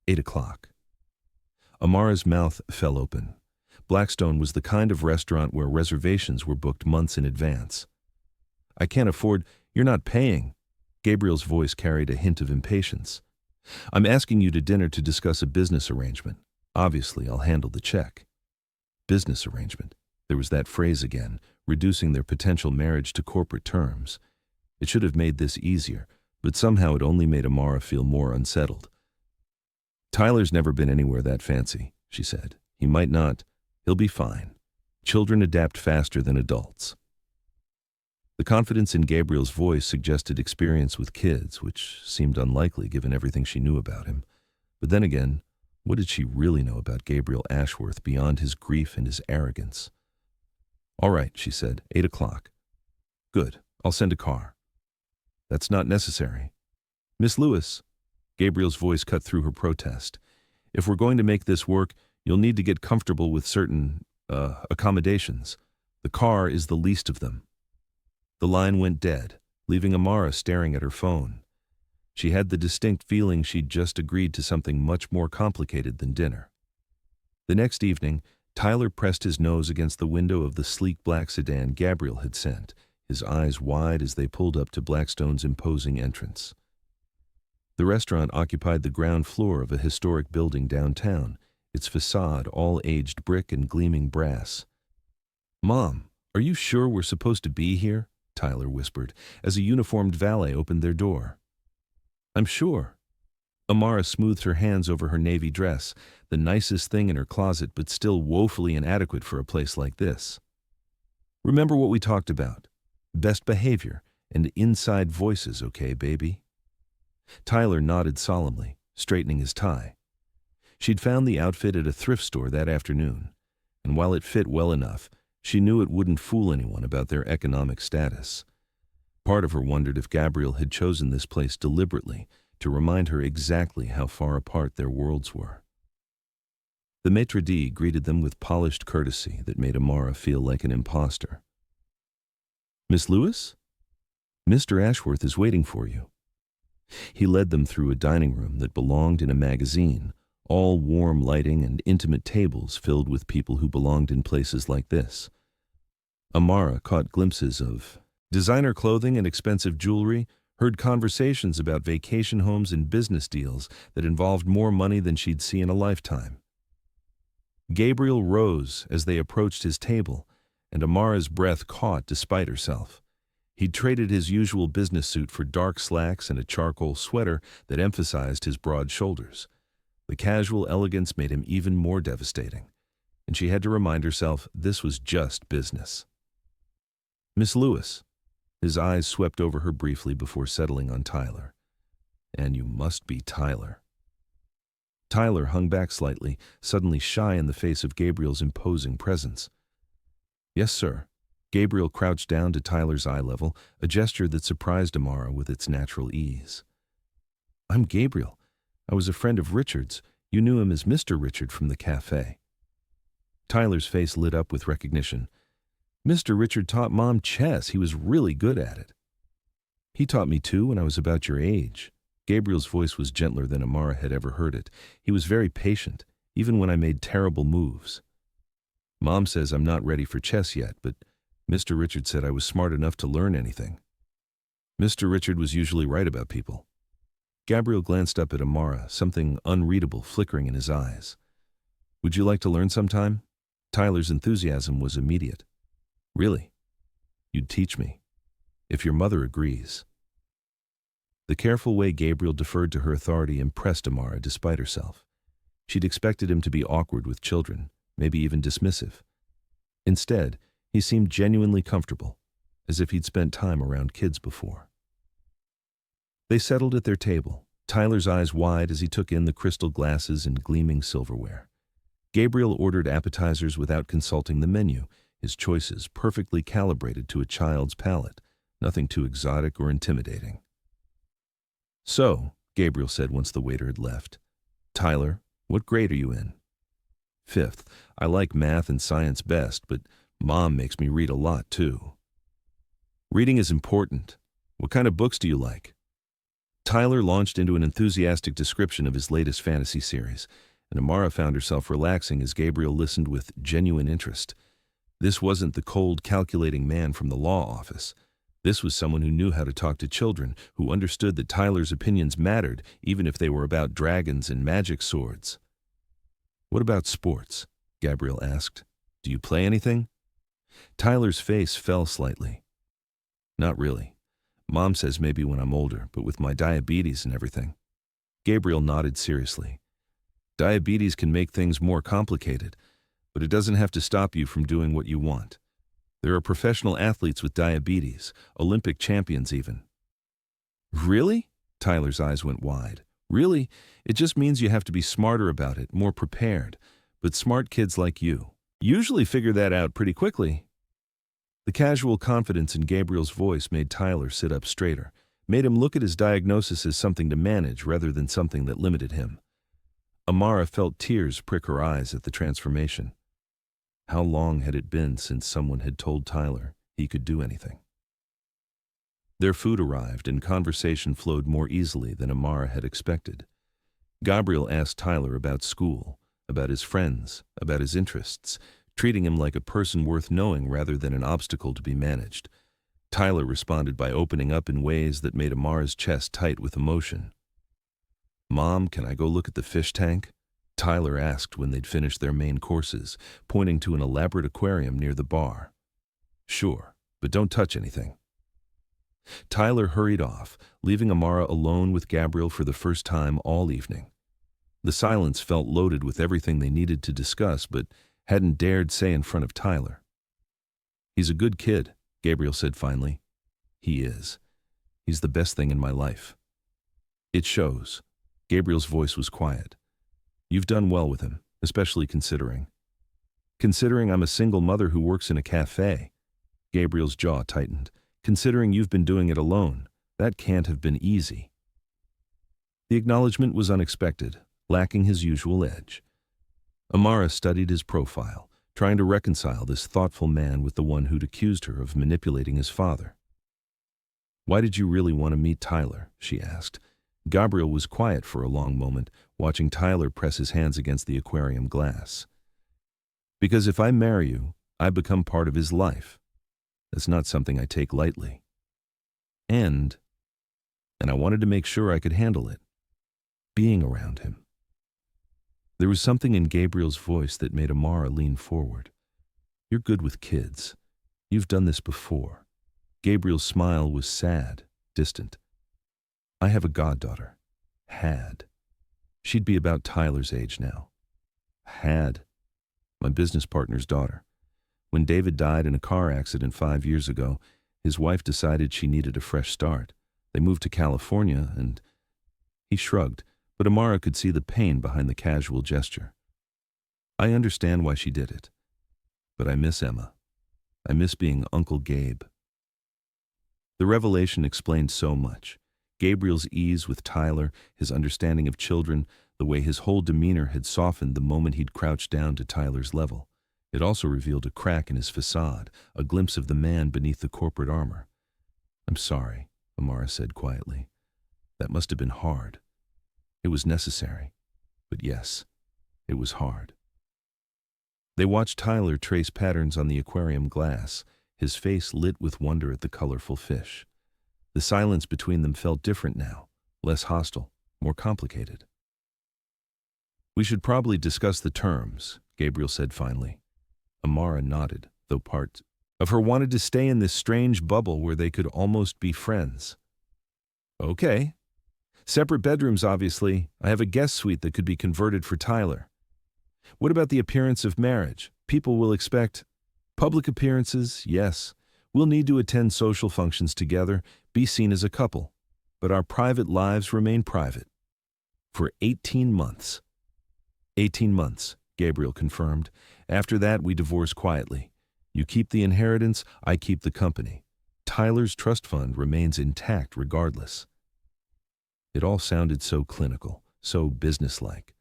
8 o'clock. Amara's mouth fell open. Blackstone was the kind of restaurant where reservations were booked months in advance. "I can't afford—" "You're not paying." Gabriel's voice carried a hint of impatience. "I'm asking you to dinner to discuss a business arrangement. Obviously, I'll handle the check." Business arrangement. There was that phrase again, reducing their potential marriage to corporate terms. It should have made this easier, but somehow it only made Amara feel more unsettled. "Tyler's never been anywhere that fancy," she said. "He might not. He'll be fine. Children adapt faster than adults." The confidence in Gabriel's voice suggested experience with kids, which seemed unlikely given everything she knew about him. But then again, what did she really know about Gabriel Ashworth beyond his grief and his arrogance? "All right," she said, 8 o'clock. "Good. I'll send a car." "That's not necessary." "Miss Lewis," Gabriel's voice cut through her protest. "If we're going to make this work, you'll need to get comfortable with certain, accommodations. The car is the least of them." The line went dead, leaving Amara staring at her phone. She had the distinct feeling she'd just agreed to something much more complicated than dinner. The next evening, Tyler pressed his nose against the window of the sleek black sedan Gabriel had sent, his eyes wide as they pulled up to Blackstone's imposing entrance. The restaurant occupied the ground floor of a historic building downtown, its facade all aged brick and gleaming brass. "Mom, are you sure we're supposed to be here?" Tyler whispered, as a uniformed valet opened their door. "I'm sure." Amara smoothed her hands over her navy dress, the nicest thing in her closet but still woefully inadequate for a place like this. "Remember what we talked about. Best behavior and inside voices, okay, baby?" Tyler nodded solemnly, straightening his tie. She'd found the outfit at a thrift store that afternoon, and while it fit well enough, she knew it wouldn't fool anyone about their economic status. Part of her wondered if Gabriel had chosen this place deliberately to remind her exactly how far apart their worlds were. The maitre d' greeted them with polished courtesy that made Amara feel like an imposter. "Miss Lewis? Mr. Ashworth is waiting for you." He led them through a dining room that belonged in a magazine, all warm lighting and intimate tables filled with people who belonged in places like this. Amara caught glimpses of designer clothing and expensive jewelry, heard conversations about vacation homes and business deals that involved more money than she'd see in a lifetime. Gabriel rose as they approached his table, and Amara's breath caught despite herself. He'd traded his usual business suit for dark slacks and a charcoal sweater that emphasized his broad shoulders. The casual elegance made him even more devastating, and she had to remind herself this was just business. "Miss Lewis." His eyes swept over her briefly before settling on Tyler. "And you must be Tyler." Tyler hung back slightly, suddenly shy in the face of Gabriel's imposing presence. "Yes, sir." Gabriel crouched down to Tyler's eye level, a gesture that surprised Amara with its natural ease. "I'm Gabriel. I was a friend of Richard's. You knew him as Mr. Richard from the cafe." Tyler's face lit up with recognition. "Mr. Richard taught Mom chess. He was really good at it." "He taught me too when I was about your age." Gabriel's voice was gentler than Amara had ever heard it. He was very patient, even when I made terrible moves. "Mom says I'm not ready for chess yet, but Mr. Richard said I was smart enough to learn anything." Mr. Richard was usually right about people. Gabriel glanced up at Amara, something unreadable flickering in his eyes. "Would you like to learn sometime?" Tyler's enthusiasm was immediate. "Really? You'd teach me? If your mother agrees." The careful way Gabriel deferred to her authority impressed Amara despite herself. She'd expected him to be awkward with children, maybe even dismissive. Instead, he seemed genuinely comfortable, as if he'd spent time around kids before. They settled at their table, Tyler's eyes wide as he took in the crystal glasses and gleaming silverware. Gabriel ordered appetizers without consulting the menu, his choices perfectly calibrated to a child's palate, nothing too exotic or intimidating. "So," Gabriel said once the waiter had left, "Tyler, what grade are you in?" "Fifth. I like math and science best, but Mom makes me read a lot too." "Reading is important. What kind of books do you like?" Tyler launched into an enthusiastic description of his latest fantasy series, and Amara found herself relaxing as Gabriel listened with genuine interest. This wasn't the cold, calculating man from the law office. This was someone who knew how to talk to children, who understood that Tyler's opinions mattered, even if they were about dragons and magic swords. "What about sports?" Gabriel asked. "Do you play anything?" Tyler's face fell slightly. "Not really. Mom says maybe when I'm older, but with my diabetes and everything." Gabriel nodded seriously. "Diabetes can make things more complicated, but it doesn't have to stop you from doing what you want. There are professional athletes with diabetes, Olympic champions even." "Really?" Tyler's eyes went wide. "Really? It just means you have to be smarter about it, more prepared. But smart kids like you usually figure that out pretty quickly." The casual confidence in Gabriel's voice made Tyler sit up straighter, made him look at his diagnosis as something to manage rather than something that limited him. Amara felt tears prick her eyes at the transformation. How long had it been since someone had told Tyler he could do anything? Their food arrived and conversation flowed more easily than Amara had expected. Gabriel asked Tyler about school, about his friends, about his interests, treating him like a person worth knowing rather than an obstacle to be managed. Tyler responded by opening up in ways that made Amara's chest tight with emotion. "Mom, can I go look at the fish tank?" Tyler asked when they'd finished their main courses, pointing to an elaborate aquarium near the bar. "Sure, but don't touch anything." Tyler hurried off, leaving Amara alone with Gabriel for the first time all evening. The silence felt loaded with everything they needed to discuss, but hadn't dared say in front of Tyler. "He's a good kid," Gabriel said finally. "He is. He's the best thing in my life." "It shows." Gabriel's voice was quiet. "You've done well with him, especially considering." "Considering I'm a single mother who works in a cafe." Gabriel's jaw tightened. "Considering you've been doing it alone, that can't have been easy." The acknowledgement was unexpected, lacking his usual edge. Amara studied his profile, trying to reconcile this thoughtful man with the one who'd accused her of manipulating his father. "Why did you really want to meet Tyler?" she asked. Gabriel was quiet for a long moment, watching Tyler press his hands against the aquarium glass. "Because if I marry you, I become part of his life. That's not something I take lightly. And I wanted to make sure I could handle it, being around him." There was something in Gabriel's voice that made Amara lean forward. "You're good with kids. You've done this before." Gabriel's smile was sad, distant. "I have a goddaughter. Had. She'd be about Tyler's age now. Had. My business partner's daughter. When David died in a car accident 5 years ago, his wife decided she needed a fresh start. They moved to California and..." He shrugged, but Amara could see the pain behind the casual gesture. "I understand why she did it. But I miss Emma. I miss being Uncle Gabe." The revelation explained so much. Gabriel's ease with Tyler, his understanding of children, the way his whole demeanor had softened the moment he'd crouched down to Tyler's level. It also revealed a crack in his facade, a glimpse of the man beneath the corporate armor. "I'm sorry," Amara said quietly. "That must have been hard. It was necessary. But yes, it was hard." They watched Tyler trace patterns on the aquarium glass, his face lit with wonder at the colorful fish. The silence between them felt different now, less hostile, more complicated. "We should probably discuss the terms," Gabriel said finally. Amara nodded, though part of her wanted to stay in this strange bubble where they could almost be friends. "Okay. Separate bedrooms, obviously. I have a guest suite that could be converted for Tyler. What about the appearance of marriage? People will expect..." "Public appearances, yes. We'll need to attend social functions together, be seen as a couple. But our private lives remain private. For 18 months. 18 months, Gabriel confirmed. After that, we divorce quietly. You keep the inheritance, I keep the company. Tyler's trust fund remains intact regardless." It all sounded so clinical, so businesslike.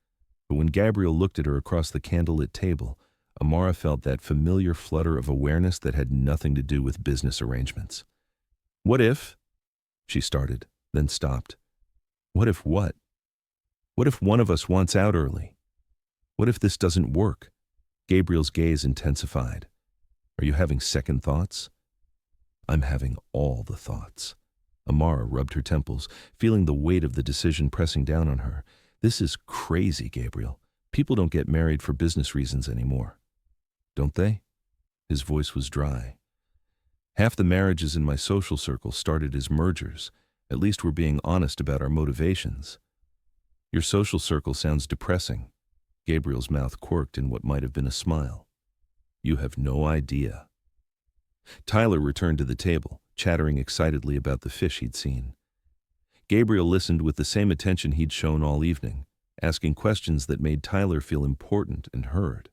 But when Gabriel looked at her across the candlelit table, Amara felt that familiar flutter of awareness that had nothing to do with business arrangements. "What if..." she started, then stopped. "What if what? What if one of us wants out early? What if this doesn't work?" Gabriel's gaze intensified. "Are you having second thoughts?" "I'm having all the thoughts." Amara rubbed her temples, feeling the weight of the decision pressing down on her. "This is crazy, Gabriel. People don't get married for business reasons anymore." "Don't they?" His voice was dry. "Half the marriages in my social circle started as mergers. At least we're being honest about our motivations." "Your social circle sounds depressing." Gabriel's mouth quirked in what might have been a smile. "You have no idea." Tyler returned to the table, chattering excitedly about the fish he'd seen. Gabriel listened with the same attention he'd shown all evening, asking questions that made Tyler feel important and heard.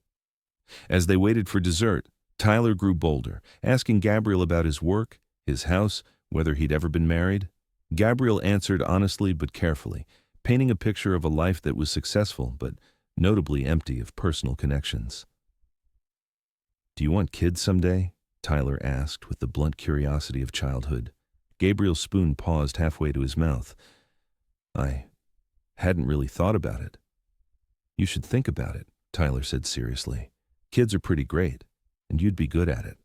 As they waited for dessert, Tyler grew bolder, asking Gabriel about his work, his house, whether he'd ever been married. Gabriel answered honestly but carefully, painting a picture of a life that was successful but notably empty of personal connections. "Do you want kids someday?" Tyler asked with the blunt curiosity of childhood. Gabriel's spoon paused halfway to his mouth. "I hadn't really thought about it." "You should think about it," Tyler said seriously. "Kids are pretty great, and you'd be good at it."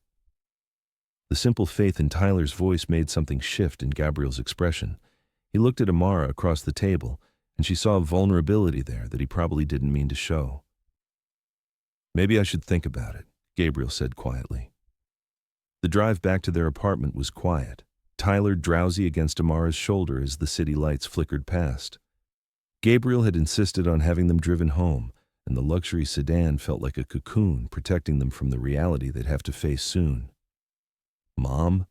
The simple faith in Tyler's voice made something shift in Gabriel's expression. He looked at Amara across the table, and she saw a vulnerability there that he probably didn't mean to show. "Maybe I should think about it," Gabriel said quietly. The drive back to their apartment was quiet, Tyler drowsy against Amara's shoulder as the city lights flickered past. Gabriel had insisted on having them driven home, and the luxury sedan felt like a cocoon protecting them from the reality they'd have to face soon. "Mom?"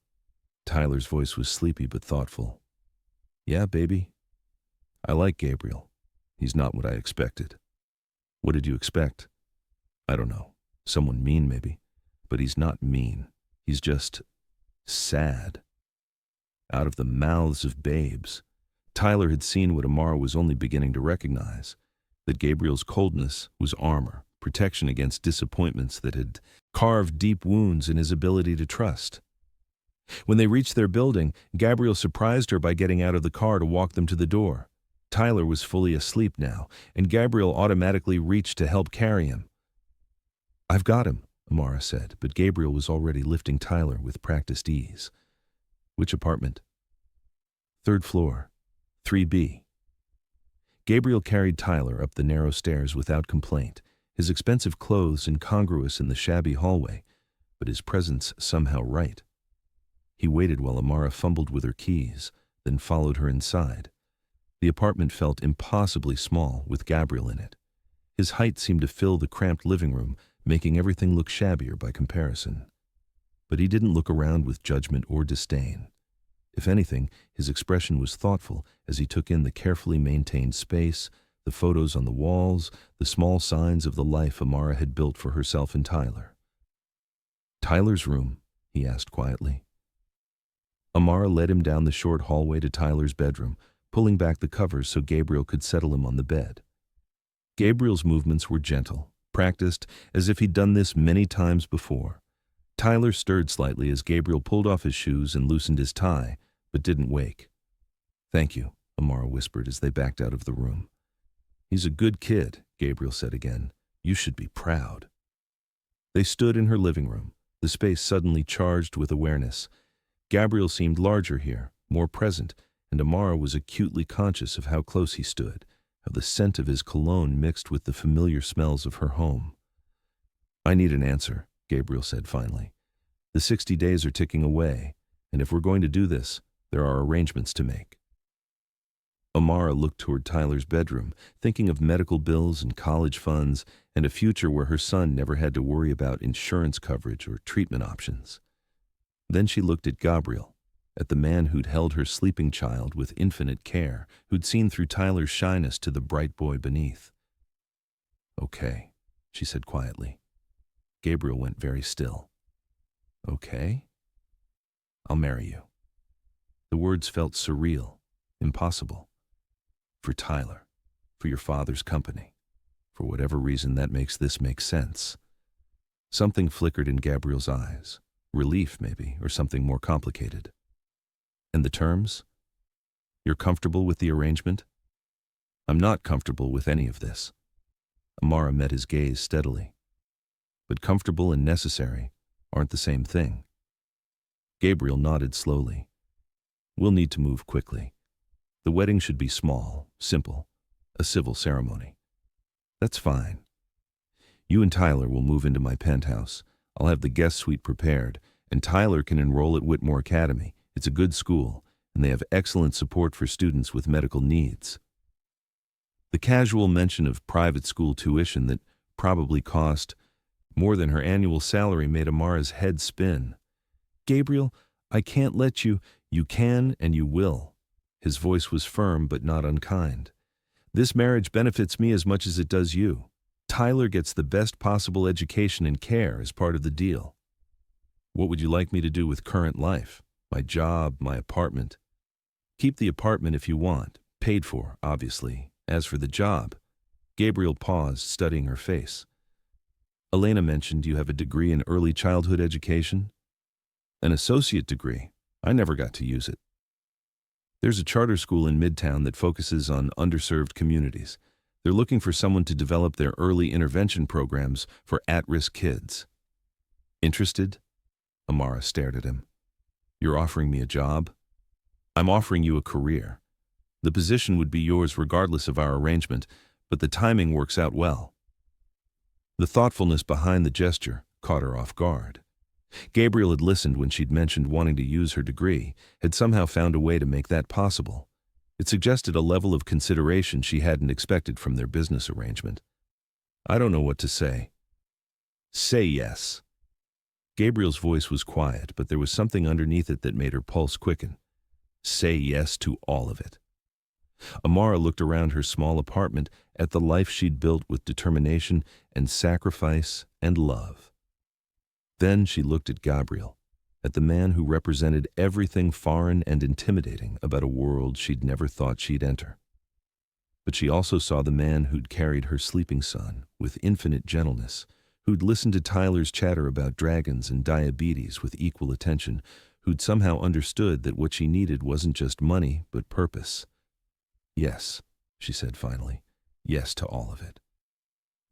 Tyler's voice was sleepy but thoughtful. "Yeah, baby?" "I like Gabriel. He's not what I expected." "What did you expect?" "I don't know. Someone mean, maybe. But he's not mean. He's just sad." Out of the mouths of babes, Tyler had seen what Amara was only beginning to recognize, that Gabriel's coldness was armor, protection against disappointments that had carved deep wounds in his ability to trust. When they reached their building, Gabriel surprised her by getting out of the car to walk them to the door. Tyler was fully asleep now, and Gabriel automatically reached to help carry him. "I've got him," Amara said, but Gabriel was already lifting Tyler with practiced ease. "Which apartment?" "Third floor, 3B. Gabriel carried Tyler up the narrow stairs without complaint, his expensive clothes incongruous in the shabby hallway, but his presence somehow right. He waited while Amara fumbled with her keys, then followed her inside. The apartment felt impossibly small with Gabriel in it. His height seemed to fill the cramped living room, making everything look shabbier by comparison. But he didn't look around with judgment or disdain. If anything, his expression was thoughtful as he took in the carefully maintained space, the photos on the walls, the small signs of the life Amara had built for herself and Tyler. "Tyler's room?" he asked quietly. Amara led him down the short hallway to Tyler's bedroom, pulling back the covers so Gabriel could settle him on the bed. Gabriel's movements were gentle, practiced as if he'd done this many times before. Tyler stirred slightly as Gabriel pulled off his shoes and loosened his tie, but didn't wake. "Thank you," Amara whispered as they backed out of the room. "He's a good kid," Gabriel said again. "You should be proud." They stood in her living room, the space suddenly charged with awareness. Gabriel seemed larger here, more present, and Amara was acutely conscious of how close he stood, how the scent of his cologne mixed with the familiar smells of her home. "I need an answer," Gabriel said finally. "The 60 days are ticking away, and if we're going to do this, there are arrangements to make." Amara looked toward Tyler's bedroom, thinking of medical bills and college funds and a future where her son never had to worry about insurance coverage or treatment options. Then she looked at Gabriel, at the man who'd held her sleeping child with infinite care, who'd seen through Tyler's shyness to the bright boy beneath. "Okay," she said quietly. Gabriel went very still. "Okay? I'll marry you." The words felt surreal, impossible. "For Tyler, for your father's company. For whatever reason that makes this make sense." Something flickered in Gabriel's eyes. Relief, maybe, or something more complicated. "And the terms? You're comfortable with the arrangement?" "I'm not comfortable with any of this." Amara met his gaze steadily. "But comfortable and necessary aren't the same thing." Gabriel nodded slowly. "We'll need to move quickly. The wedding should be small, simple, a civil ceremony." "That's fine. You and Tyler will move into my penthouse. I'll have the guest suite prepared, and Tyler can enroll at Whitmore Academy. It's a good school, and they have excellent support for students with medical needs." The casual mention of private school tuition that probably cost more than her annual salary made Amara's head spin. "Gabriel, I can't let you. You can and you will." His voice was firm but not unkind. "This marriage benefits me as much as it does you. Tyler gets the best possible education and care as part of the deal." "What would you like me to do with current life? My job, my apartment?" "Keep the apartment if you want. Paid for, obviously. As for the job..." Gabriel paused, studying her face. "Elena mentioned you have a degree in early childhood education." "An associate degree. I never got to use it. There's a charter school in Midtown that focuses on underserved communities. They're looking for someone to develop their early intervention programs for at-risk kids." "Interested?" Amara stared at him. "You're offering me a job?" "I'm offering you a career. The position would be yours regardless of our arrangement, but the timing works out well." The thoughtfulness behind the gesture caught her off guard. Gabriel had listened when she'd mentioned wanting to use her degree, had somehow found a way to make that possible. It suggested a level of consideration she hadn't expected from their business arrangement. "I don't know what to say." "Say yes." Gabriel's voice was quiet, but there was something underneath it that made her pulse quicken. "Say yes to all of it." Amara looked around her small apartment at the life she'd built with determination and sacrifice and love. Then she looked at Gabriel, at the man who represented everything foreign and intimidating about a world she'd never thought she'd enter. But she also saw the man who'd carried her sleeping son with infinite gentleness, who'd listened to Tyler's chatter about dragons and diabetes with equal attention, who'd somehow understood that what she needed wasn't just money, but purpose. Yes, she said finally. Yes to all of it.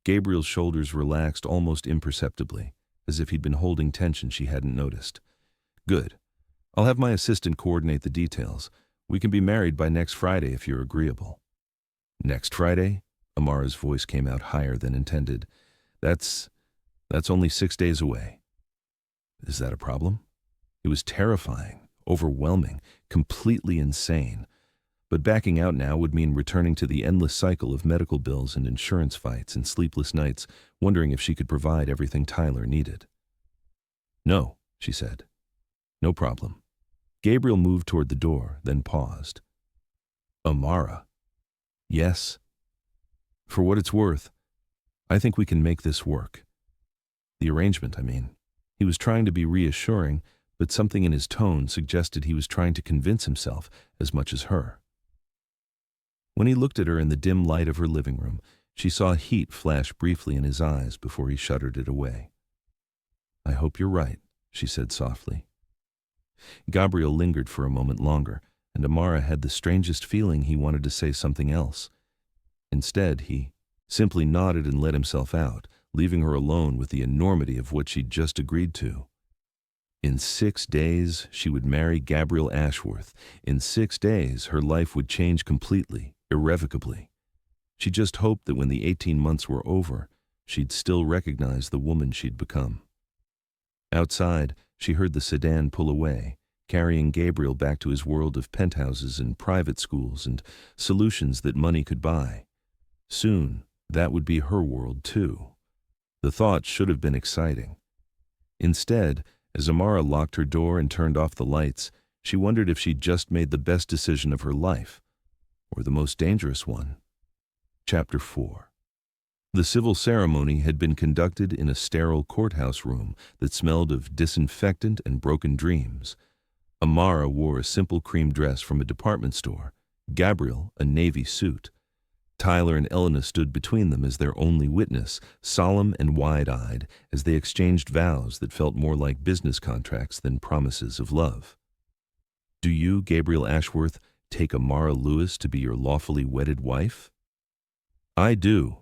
Gabriel's shoulders relaxed almost imperceptibly, as if he'd been holding tension she hadn't noticed. Good. I'll have my assistant coordinate the details. We can be married by next Friday if you're agreeable. Next Friday? Amara's voice came out higher than intended. That's only 6 days away. Is that a problem? It was terrifying, overwhelming, completely insane. But backing out now would mean returning to the endless cycle of medical bills and insurance fights and sleepless nights, wondering if she could provide everything Tyler needed. No, she said. No problem. Gabriel moved toward the door, then paused. Amara. Yes. For what it's worth, I think we can make this work. The arrangement, I mean. He was trying to be reassuring, but something in his tone suggested he was trying to convince himself as much as her. When he looked at her in the dim light of her living room, she saw heat flash briefly in his eyes before he shuttered it away. I hope you're right, she said softly. Gabriel lingered for a moment longer, and Amara had the strangest feeling he wanted to say something else. Instead, he simply nodded and let himself out, leaving her alone with the enormity of what she'd just agreed to. In 6 days, she would marry Gabriel Ashworth. In 6 days, her life would change completely, irrevocably. She just hoped that when the 18 months were over, she'd still recognize the woman she'd become. Outside, she heard the sedan pull away, carrying Gabriel back to his world of penthouses and private schools and solutions that money could buy. Soon, that would be her world too. The thought should have been exciting. Instead, as Amara locked her door and turned off the lights, she wondered if she'd just made the best decision of her life, or the most dangerous one. Chapter 4. The civil ceremony had been conducted in a sterile courthouse room that smelled of disinfectant and broken dreams. Amara wore a simple cream dress from a department store, Gabriel a navy suit. Tyler and Elena stood between them as their only witness, solemn and wide-eyed, as they exchanged vows that felt more like business contracts than promises of love. Do you, Gabriel Ashworth, take Amara Lewis to be your lawfully wedded wife? I do.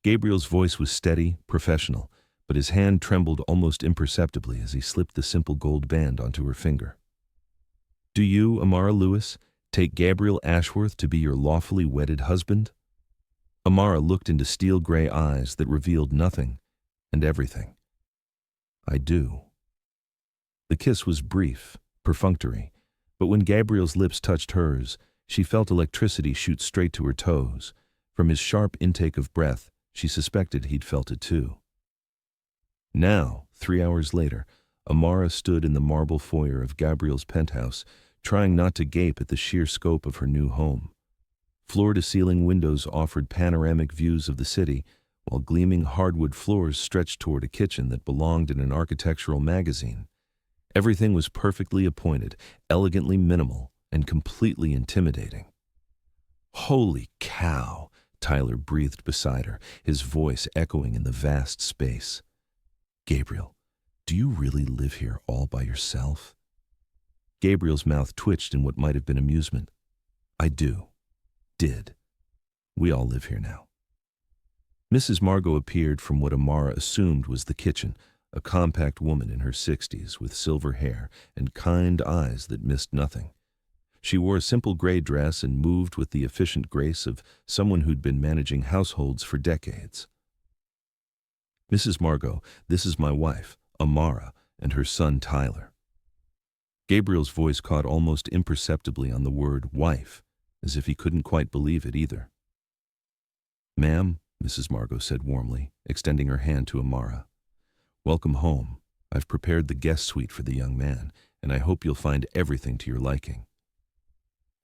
Gabriel's voice was steady, professional, but his hand trembled almost imperceptibly as he slipped the simple gold band onto her finger. Do you, Amara Lewis, take Gabriel Ashworth to be your lawfully wedded husband? Amara looked into steel-gray eyes that revealed nothing and everything. I do. The kiss was brief, perfunctory, but when Gabriel's lips touched hers, she felt electricity shoot straight to her toes. From his sharp intake of breath, she suspected he'd felt it too. Now, 3 hours later, Amara stood in the marble foyer of Gabriel's penthouse, trying not to gape at the sheer scope of her new home. Floor-to-ceiling windows offered panoramic views of the city, while gleaming hardwood floors stretched toward a kitchen that belonged in an architectural magazine. Everything was perfectly appointed, elegantly minimal, and completely intimidating. Holy cow, Tyler breathed beside her, his voice echoing in the vast space. Gabriel, do you really live here all by yourself? Gabriel's mouth twitched in what might have been amusement. I do. Did. We all live here now. Mrs. Margot appeared from what Amara assumed was the kitchen, a compact woman in her 60s with silver hair and kind eyes that missed nothing. She wore a simple gray dress and moved with the efficient grace of someone who'd been managing households for decades. Mrs. Margot, this is my wife, Amara, and her son Tyler. Gabriel's voice caught almost imperceptibly on the word wife, as if he couldn't quite believe it either. Ma'am, Mrs. Margot said warmly, extending her hand to Amara. Welcome home. I've prepared the guest suite for the young man, and I hope you'll find everything to your liking.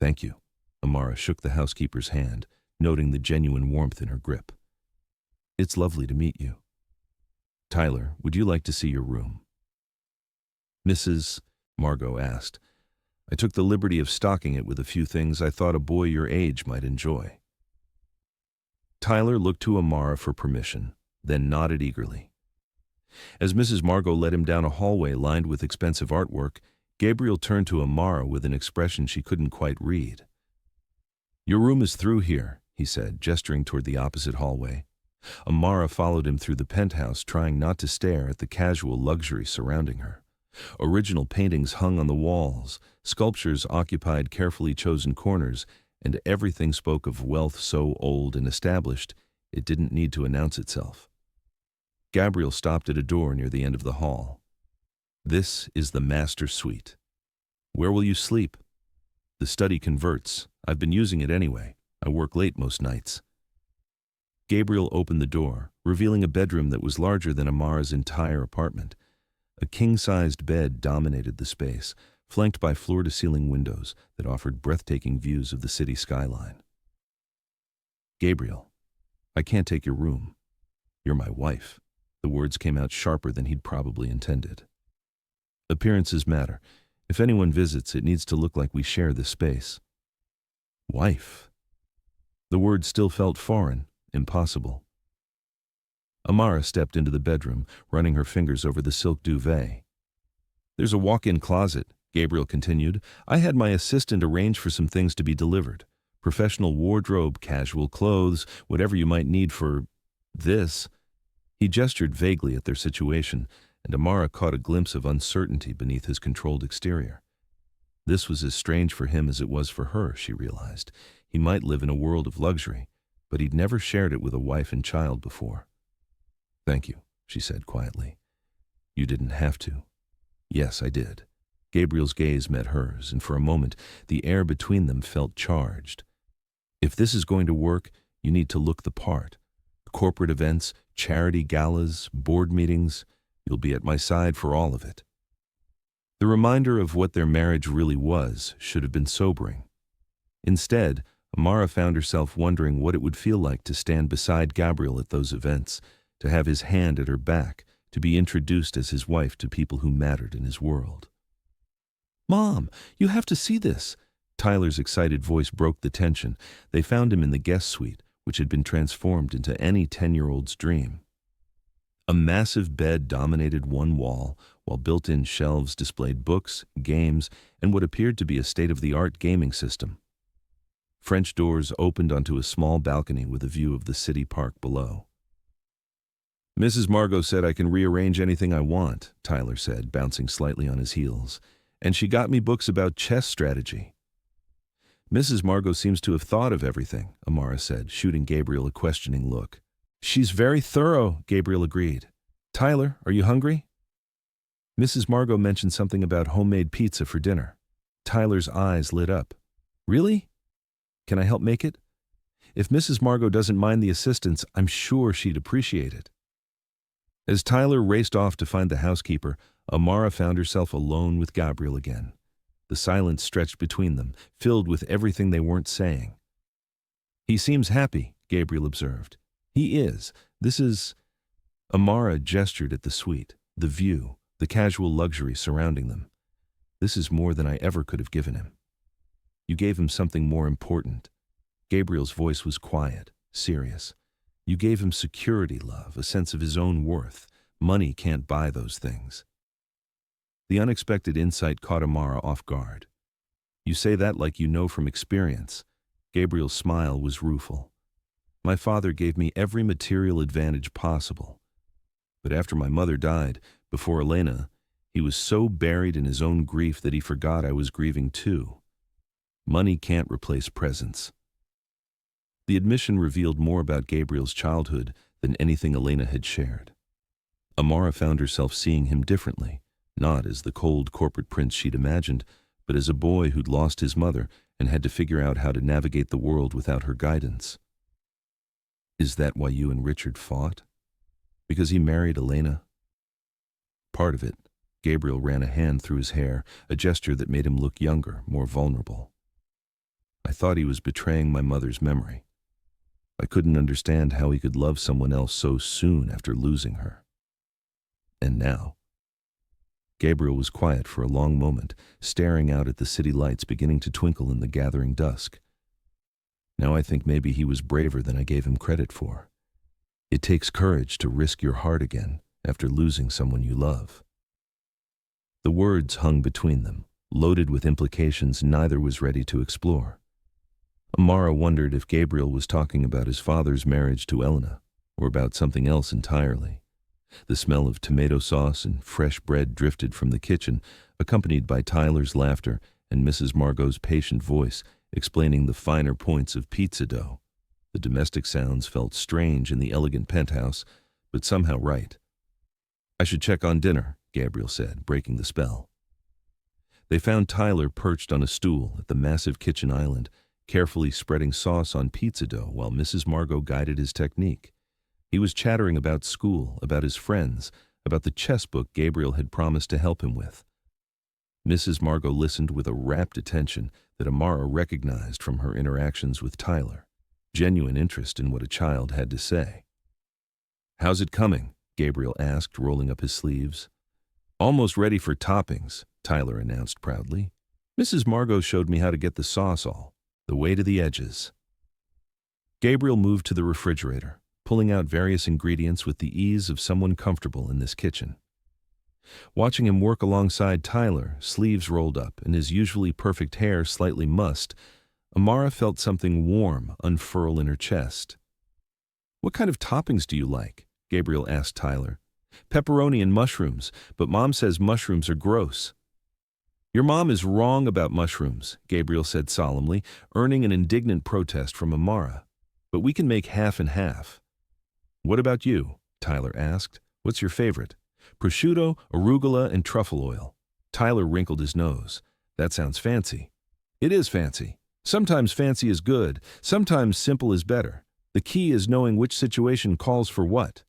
Thank you. Amara shook the housekeeper's hand, noting the genuine warmth in her grip. It's lovely to meet you. Tyler, would you like to see your room? Mrs. Margot asked. I took the liberty of stocking it with a few things I thought a boy your age might enjoy. Tyler looked to Amara for permission, then nodded eagerly. As Mrs. Margot led him down a hallway lined with expensive artwork, Gabriel turned to Amara with an expression she couldn't quite read. "Your room is through here," he said, gesturing toward the opposite hallway. Amara followed him through the penthouse, trying not to stare at the casual luxury surrounding her. Original paintings hung on the walls, sculptures occupied carefully chosen corners, and everything spoke of wealth so old and established it didn't need to announce itself. Gabriel stopped at a door near the end of the hall. "This is the master suite. Where will you sleep?" "The study converts. I've been using it anyway. I work late most nights." Gabriel opened the door, revealing a bedroom that was larger than Amara's entire apartment. A king-sized bed dominated the space, flanked by floor-to-ceiling windows that offered breathtaking views of the city skyline. "Gabriel, I can't take your room. You're my wife." The words came out sharper than he'd probably intended. "Appearances matter. If anyone visits, it needs to look like we share this space." "Wife?" The word still felt foreign, impossible. Amara stepped into the bedroom, running her fingers over the silk duvet. "There's a walk-in closet," Gabriel continued. "I had my assistant arrange for some things to be delivered. Professional wardrobe, casual clothes, whatever you might need for this." He gestured vaguely at their situation, and Amara caught a glimpse of uncertainty beneath his controlled exterior. This was as strange for him as it was for her, she realized. He might live in a world of luxury, but he'd never shared it with a wife and child before. "Thank you," she said quietly. "You didn't have to." "Yes, I did." Gabriel's gaze met hers, and for a moment, the air between them felt charged. "If this is going to work, you need to look the part. Corporate events, charity galas, board meetings, you'll be at my side for all of it." The reminder of what their marriage really was should have been sobering. Instead, Amara found herself wondering what it would feel like to stand beside Gabriel at those events, to have his hand at her back, to be introduced as his wife to people who mattered in his world. "Mom, you have to see this." Tyler's excited voice broke the tension. They found him in the guest suite, which had been transformed into any 10-year-old's dream. A massive bed dominated one wall, while built-in shelves displayed books, games, and what appeared to be a state-of-the-art gaming system. French doors opened onto a small balcony with a view of the city park below. "Mrs. Margot said I can rearrange anything I want," Tyler said, bouncing slightly on his heels. "And she got me books about chess strategy." "Mrs. Margot seems to have thought of everything," Amara said, shooting Gabriel a questioning look. "She's very thorough," Gabriel agreed. "Tyler, are you hungry?" Mrs. Margot mentioned something about homemade pizza for dinner. Tyler's eyes lit up. "Really? Can I help make it? If Mrs. Margot doesn't mind the assistance, I'm sure she'd appreciate it." As Tyler raced off to find the housekeeper, Amara found herself alone with Gabriel again. The silence stretched between them, filled with everything they weren't saying. "He seems happy," Gabriel observed. "He is. This is—" Amara gestured at the suite, the view, the casual luxury surrounding them. "This is more than I ever could have given him." "You gave him something more important." Gabriel's voice was quiet, serious. "You gave him security, love, a sense of his own worth. Money can't buy those things." The unexpected insight caught Amara off guard. "You say that like you know from experience." Gabriel's smile was rueful. "My father gave me every material advantage possible. But after my mother died, before Elena, he was so buried in his own grief that he forgot I was grieving too. Money can't replace presence." The admission revealed more about Gabriel's childhood than anything Elena had shared. Amara found herself seeing him differently, not as the cold corporate prince she'd imagined, but as a boy who'd lost his mother and had to figure out how to navigate the world without her guidance. "Is that why you and Richard fought? Because he married Elena?" "Part of it." Gabriel ran a hand through his hair, a gesture that made him look younger, more vulnerable. "I thought he was betraying my mother's memory. I couldn't understand how he could love someone else so soon after losing her. And now—" Gabriel was quiet for a long moment, staring out at the city lights beginning to twinkle in the gathering dusk. Now I think maybe he was braver than I gave him credit for. It takes courage to risk your heart again after losing someone you love." The words hung between them, loaded with implications neither was ready to explore. Amara wondered if Gabriel was talking about his father's marriage to Elena, or about something else entirely. The smell of tomato sauce and fresh bread drifted from the kitchen, accompanied by Tyler's laughter and Mrs. Margot's patient voice explaining the finer points of pizza dough. The domestic sounds felt strange in the elegant penthouse, but somehow right. "I should check on dinner," Gabriel said, breaking the spell. They found Tyler perched on a stool at the massive kitchen island, carefully spreading sauce on pizza dough while Mrs. Margot guided his technique. He was chattering about school, about his friends, about the chess book Gabriel had promised to help him with. Mrs. Margot listened with a rapt attention that Amara recognized from her interactions with Tyler, genuine interest in what a child had to say. "How's it coming?" Gabriel asked, rolling up his sleeves. "Almost ready for toppings," Tyler announced proudly. "Mrs. Margot showed me how to get the sauce all the way to the edges." Gabriel moved to the refrigerator, pulling out various ingredients with the ease of someone comfortable in this kitchen. Watching him work alongside Tyler, sleeves rolled up and his usually perfect hair slightly mussed, Amara felt something warm unfurl in her chest. "What kind of toppings do you like?" Gabriel asked Tyler. "Pepperoni and mushrooms, but Mom says mushrooms are gross." "Your mom is wrong about mushrooms," Gabriel said solemnly, earning an indignant protest from Amara. "But we can make half and half." "What about you?" Tyler asked. "What's your favorite?" "Prosciutto, arugula, and truffle oil." Tyler wrinkled his nose. "That sounds fancy." "It is fancy. Sometimes fancy is good, sometimes simple is better. The key is knowing which situation calls for what."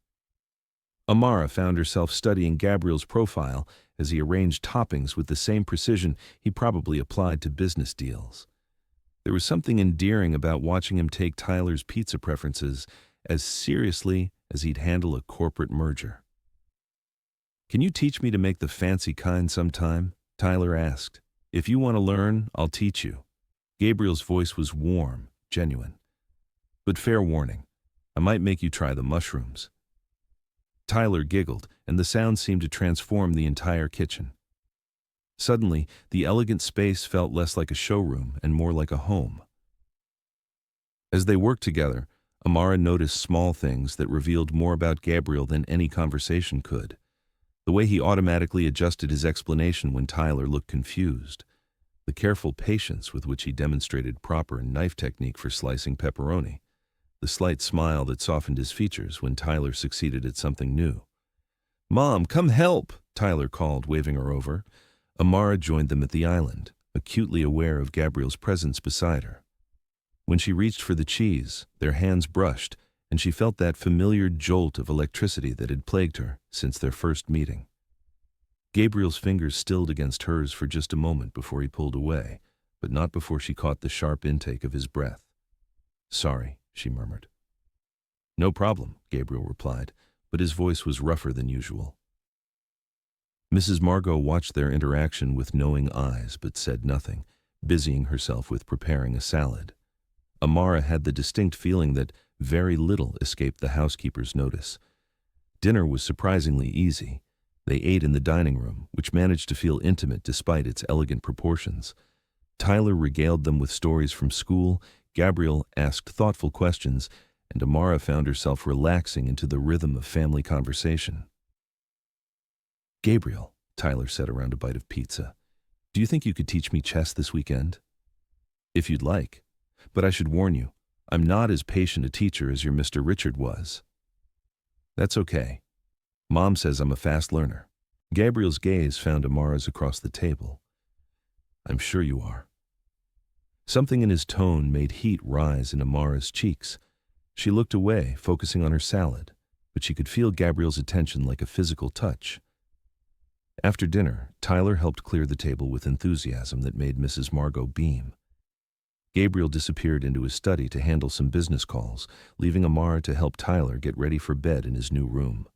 Amara found herself studying Gabriel's profile as he arranged toppings with the same precision he probably applied to business deals. There was something endearing about watching him take Tyler's pizza preferences as seriously as he'd handle a corporate merger. "Can you teach me to make the fancy kind sometime?" Tyler asked. "If you want to learn, I'll teach you." Gabriel's voice was warm, genuine. "But fair warning, I might make you try the mushrooms." Tyler giggled, and the sound seemed to transform the entire kitchen. Suddenly, the elegant space felt less like a showroom and more like a home. As they worked together, Amara noticed small things that revealed more about Gabriel than any conversation could. The way he automatically adjusted his explanation when Tyler looked confused. The careful patience with which he demonstrated proper knife technique for slicing pepperoni. The slight smile that softened his features when Tyler succeeded at something new. "Mom, come help!" Tyler called, waving her over. Amara joined them at the island, acutely aware of Gabriel's presence beside her. When she reached for the cheese, their hands brushed, and she felt that familiar jolt of electricity that had plagued her since their first meeting. Gabriel's fingers stilled against hers for just a moment before he pulled away, but not before she caught the sharp intake of his breath. "Sorry," she murmured. "No problem," Gabriel replied, but his voice was rougher than usual. Mrs. Margot watched their interaction with knowing eyes but said nothing, busying herself with preparing a salad. Amara had the distinct feeling that very little escaped the housekeeper's notice. Dinner was surprisingly easy. They ate in the dining room, which managed to feel intimate despite its elegant proportions. Tyler regaled them with stories from school, Gabriel asked thoughtful questions, and Amara found herself relaxing into the rhythm of family conversation. "Gabriel," Tyler said around a bite of pizza, "do you think you could teach me chess this weekend?" "If you'd like. But I should warn you, I'm not as patient a teacher as your Mr. Richard was." "That's okay. Mom says I'm a fast learner." Gabriel's gaze found Amara's across the table. "I'm sure you are." Something in his tone made heat rise in Amara's cheeks. She looked away, focusing on her salad, but she could feel Gabriel's attention like a physical touch. After dinner, Tyler helped clear the table with enthusiasm that made Mrs. Margot beam. Gabriel disappeared into his study to handle some business calls, leaving Amara to help Tyler get ready for bed in his new room.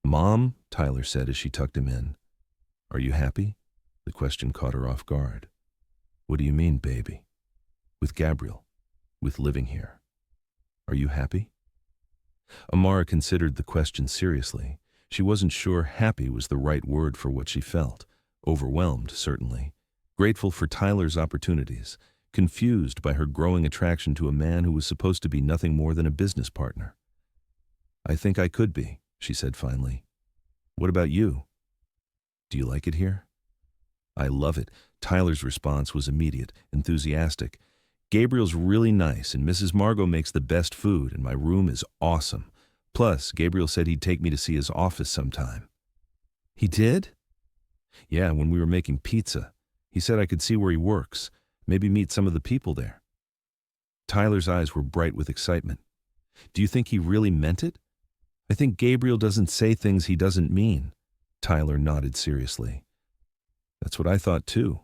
"Mom," Tyler said as she tucked him in. "Are you happy?" The question caught her off guard. "What do you mean, baby?" "With Gabriel." with living here. Are you happy? Amara considered the question seriously. She wasn't sure happy was the right word for what she felt. Overwhelmed, certainly. Grateful for Tyler's opportunities. Confused by her growing attraction to a man who was supposed to be nothing more than a business partner. I think I could be, she said finally. What about you? Do you like it here? I love it. Tyler's response was immediate, enthusiastic. Gabriel's really nice, and Mrs. Margot makes the best food, and my room is awesome. Plus, Gabriel said he'd take me to see his office sometime. He did? Yeah, when we were making pizza. He said I could see where he works, maybe meet some of the people there. Tyler's eyes were bright with excitement. Do you think he really meant it? I think Gabriel doesn't say things he doesn't mean. Tyler nodded seriously. That's what I thought too.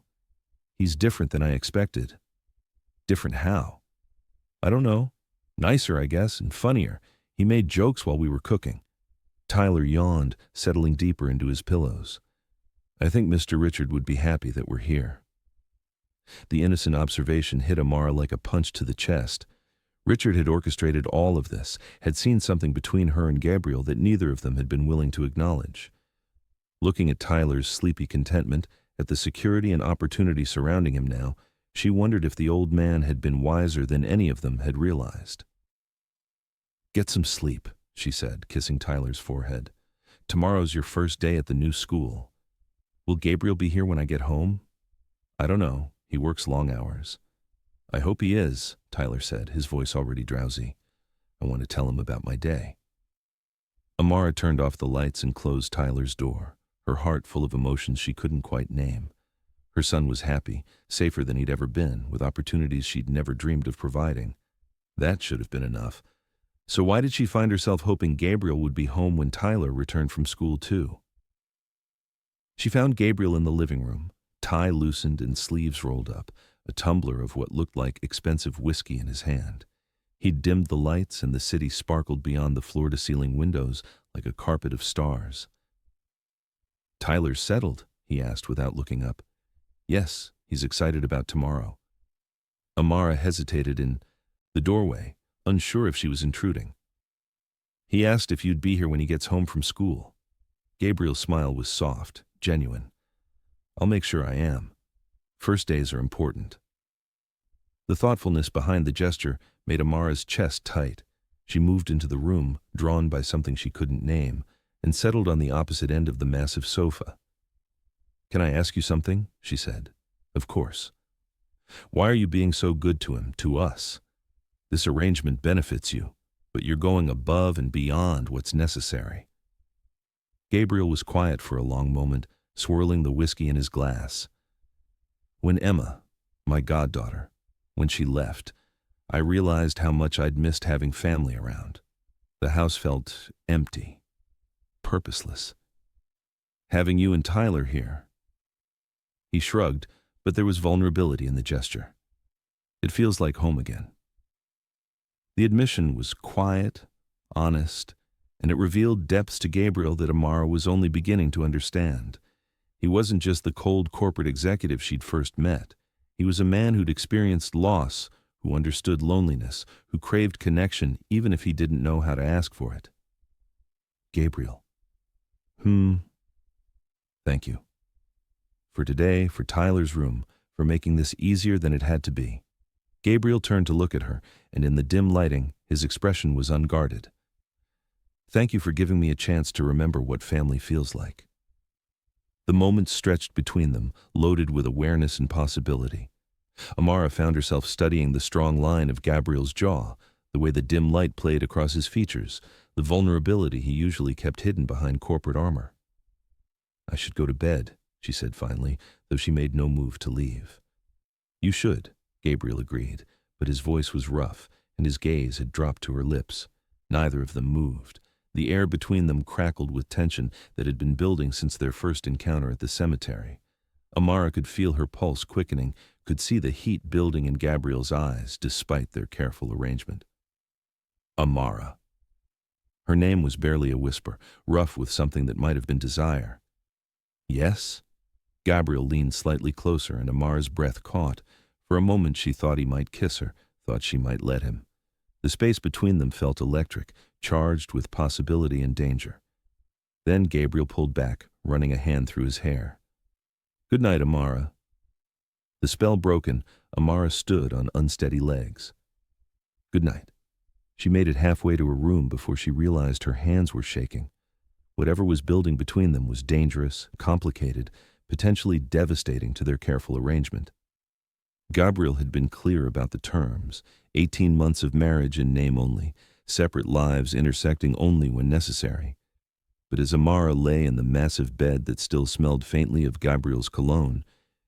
He's different than I expected. Different how? I don't know. Nicer, I guess, and funnier. He made jokes while we were cooking. Tyler yawned, settling deeper into his pillows. I think Mr. Richard would be happy that we're here. The innocent observation hit Amara like a punch to the chest. Richard had orchestrated all of this, had seen something between her and Gabriel that neither of them had been willing to acknowledge. Looking at Tyler's sleepy contentment, at the security and opportunity surrounding him now, she wondered if the old man had been wiser than any of them had realized. Get some sleep, she said, kissing Tyler's forehead. Tomorrow's your first day at the new school. Will Gabriel be here when I get home? I don't know. He works long hours. I hope he is, Tyler said, his voice already drowsy. I want to tell him about my day. Amara turned off the lights and closed Tyler's door, her heart full of emotions she couldn't quite name. Her son was happy, safer than he'd ever been, with opportunities she'd never dreamed of providing. That should have been enough. So why did she find herself hoping Gabriel would be home when Tyler returned from school too? She found Gabriel in the living room, tie loosened and sleeves rolled up, a tumbler of what looked like expensive whiskey in his hand. He'd dimmed the lights and the city sparkled beyond the floor-to-ceiling windows like a carpet of stars. Tyler's settled, he asked without looking up. Yes, he's excited about tomorrow. Amara hesitated in the doorway, unsure if she was intruding. He asked if you'd be here when he gets home from school. Gabriel's smile was soft, genuine. I'll make sure I am. First days are important. The thoughtfulness behind the gesture made Amara's chest tight. She moved into the room, drawn by something she couldn't name, and settled on the opposite end of the massive sofa. Can I ask you something? She said. Of course. Why are you being so good to him, to us? This arrangement benefits you, but you're going above and beyond what's necessary. Gabriel was quiet for a long moment, swirling the whiskey in his glass. When Emma, my goddaughter, when she left, I realized how much I'd missed having family around. The house felt empty, purposeless. Having you and Tyler here. He shrugged, but there was vulnerability in the gesture. It feels like home again. The admission was quiet, honest, and it revealed depths to Gabriel that Amara was only beginning to understand. He wasn't just the cold corporate executive she'd first met. He was a man who'd experienced loss, who understood loneliness, who craved connection even if he didn't know how to ask for it. Gabriel. Thank you. For today, for Tyler's room, for making this easier than it had to be. Gabriel turned to look at her, and in the dim lighting, his expression was unguarded. Thank you for giving me a chance to remember what family feels like. The moments stretched between them, loaded with awareness and possibility. Amara found herself studying the strong line of Gabriel's jaw, the way the dim light played across his features, the vulnerability he usually kept hidden behind corporate armor. I should go to bed, she said finally, though she made no move to leave. You should, Gabriel agreed, but his voice was rough, and his gaze had dropped to her lips. Neither of them moved. The air between them crackled with tension that had been building since their first encounter at the cemetery. Amara could feel her pulse quickening, could see the heat building in Gabriel's eyes, despite their careful arrangement. Amara. Her name was barely a whisper, rough with something that might have been desire. Yes? Gabriel leaned slightly closer, and Amara's breath caught. For a moment she thought he might kiss her, thought she might let him. The space between them felt electric, charged with possibility and danger. Then Gabriel pulled back, running a hand through his hair. "Good night, Amara." The spell broken, Amara stood on unsteady legs. "Good night." She made it halfway to her room before she realized her hands were shaking. Whatever was building between them was dangerous, complicated, potentially devastating to their careful arrangement. Gabriel had been clear about the terms: 18 months of marriage in name only, separate lives intersecting only when necessary. But as Amara lay in the massive bed that still smelled faintly of Gabriel's cologne,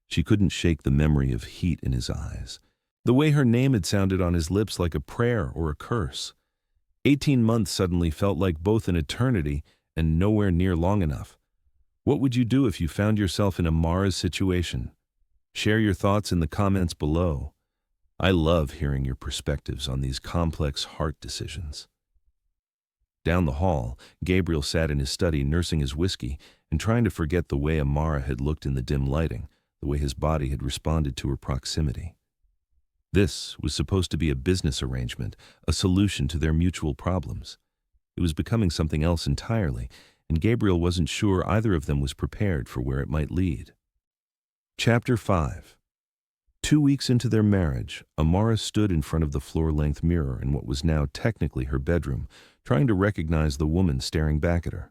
she couldn't shake the memory of heat in his eyes. The way her name had sounded on his lips like a prayer or a curse. 18 months suddenly felt like both an eternity and nowhere near long enough. What would you do if you found yourself in Amara's situation? Share your thoughts in the comments below. I love hearing your perspectives on these complex heart decisions. Down the hall, Gabriel sat in his study nursing his whiskey and trying to forget the way Amara had looked in the dim lighting, the way his body had responded to her proximity. This was supposed to be a business arrangement, a solution to their mutual problems. It was becoming something else entirely, and Gabriel wasn't sure either of them was prepared for where it might lead. Chapter 5. 2 weeks into their marriage, Amara stood in front of the floor-length mirror in what was now technically her bedroom, trying to recognize the woman staring back at her.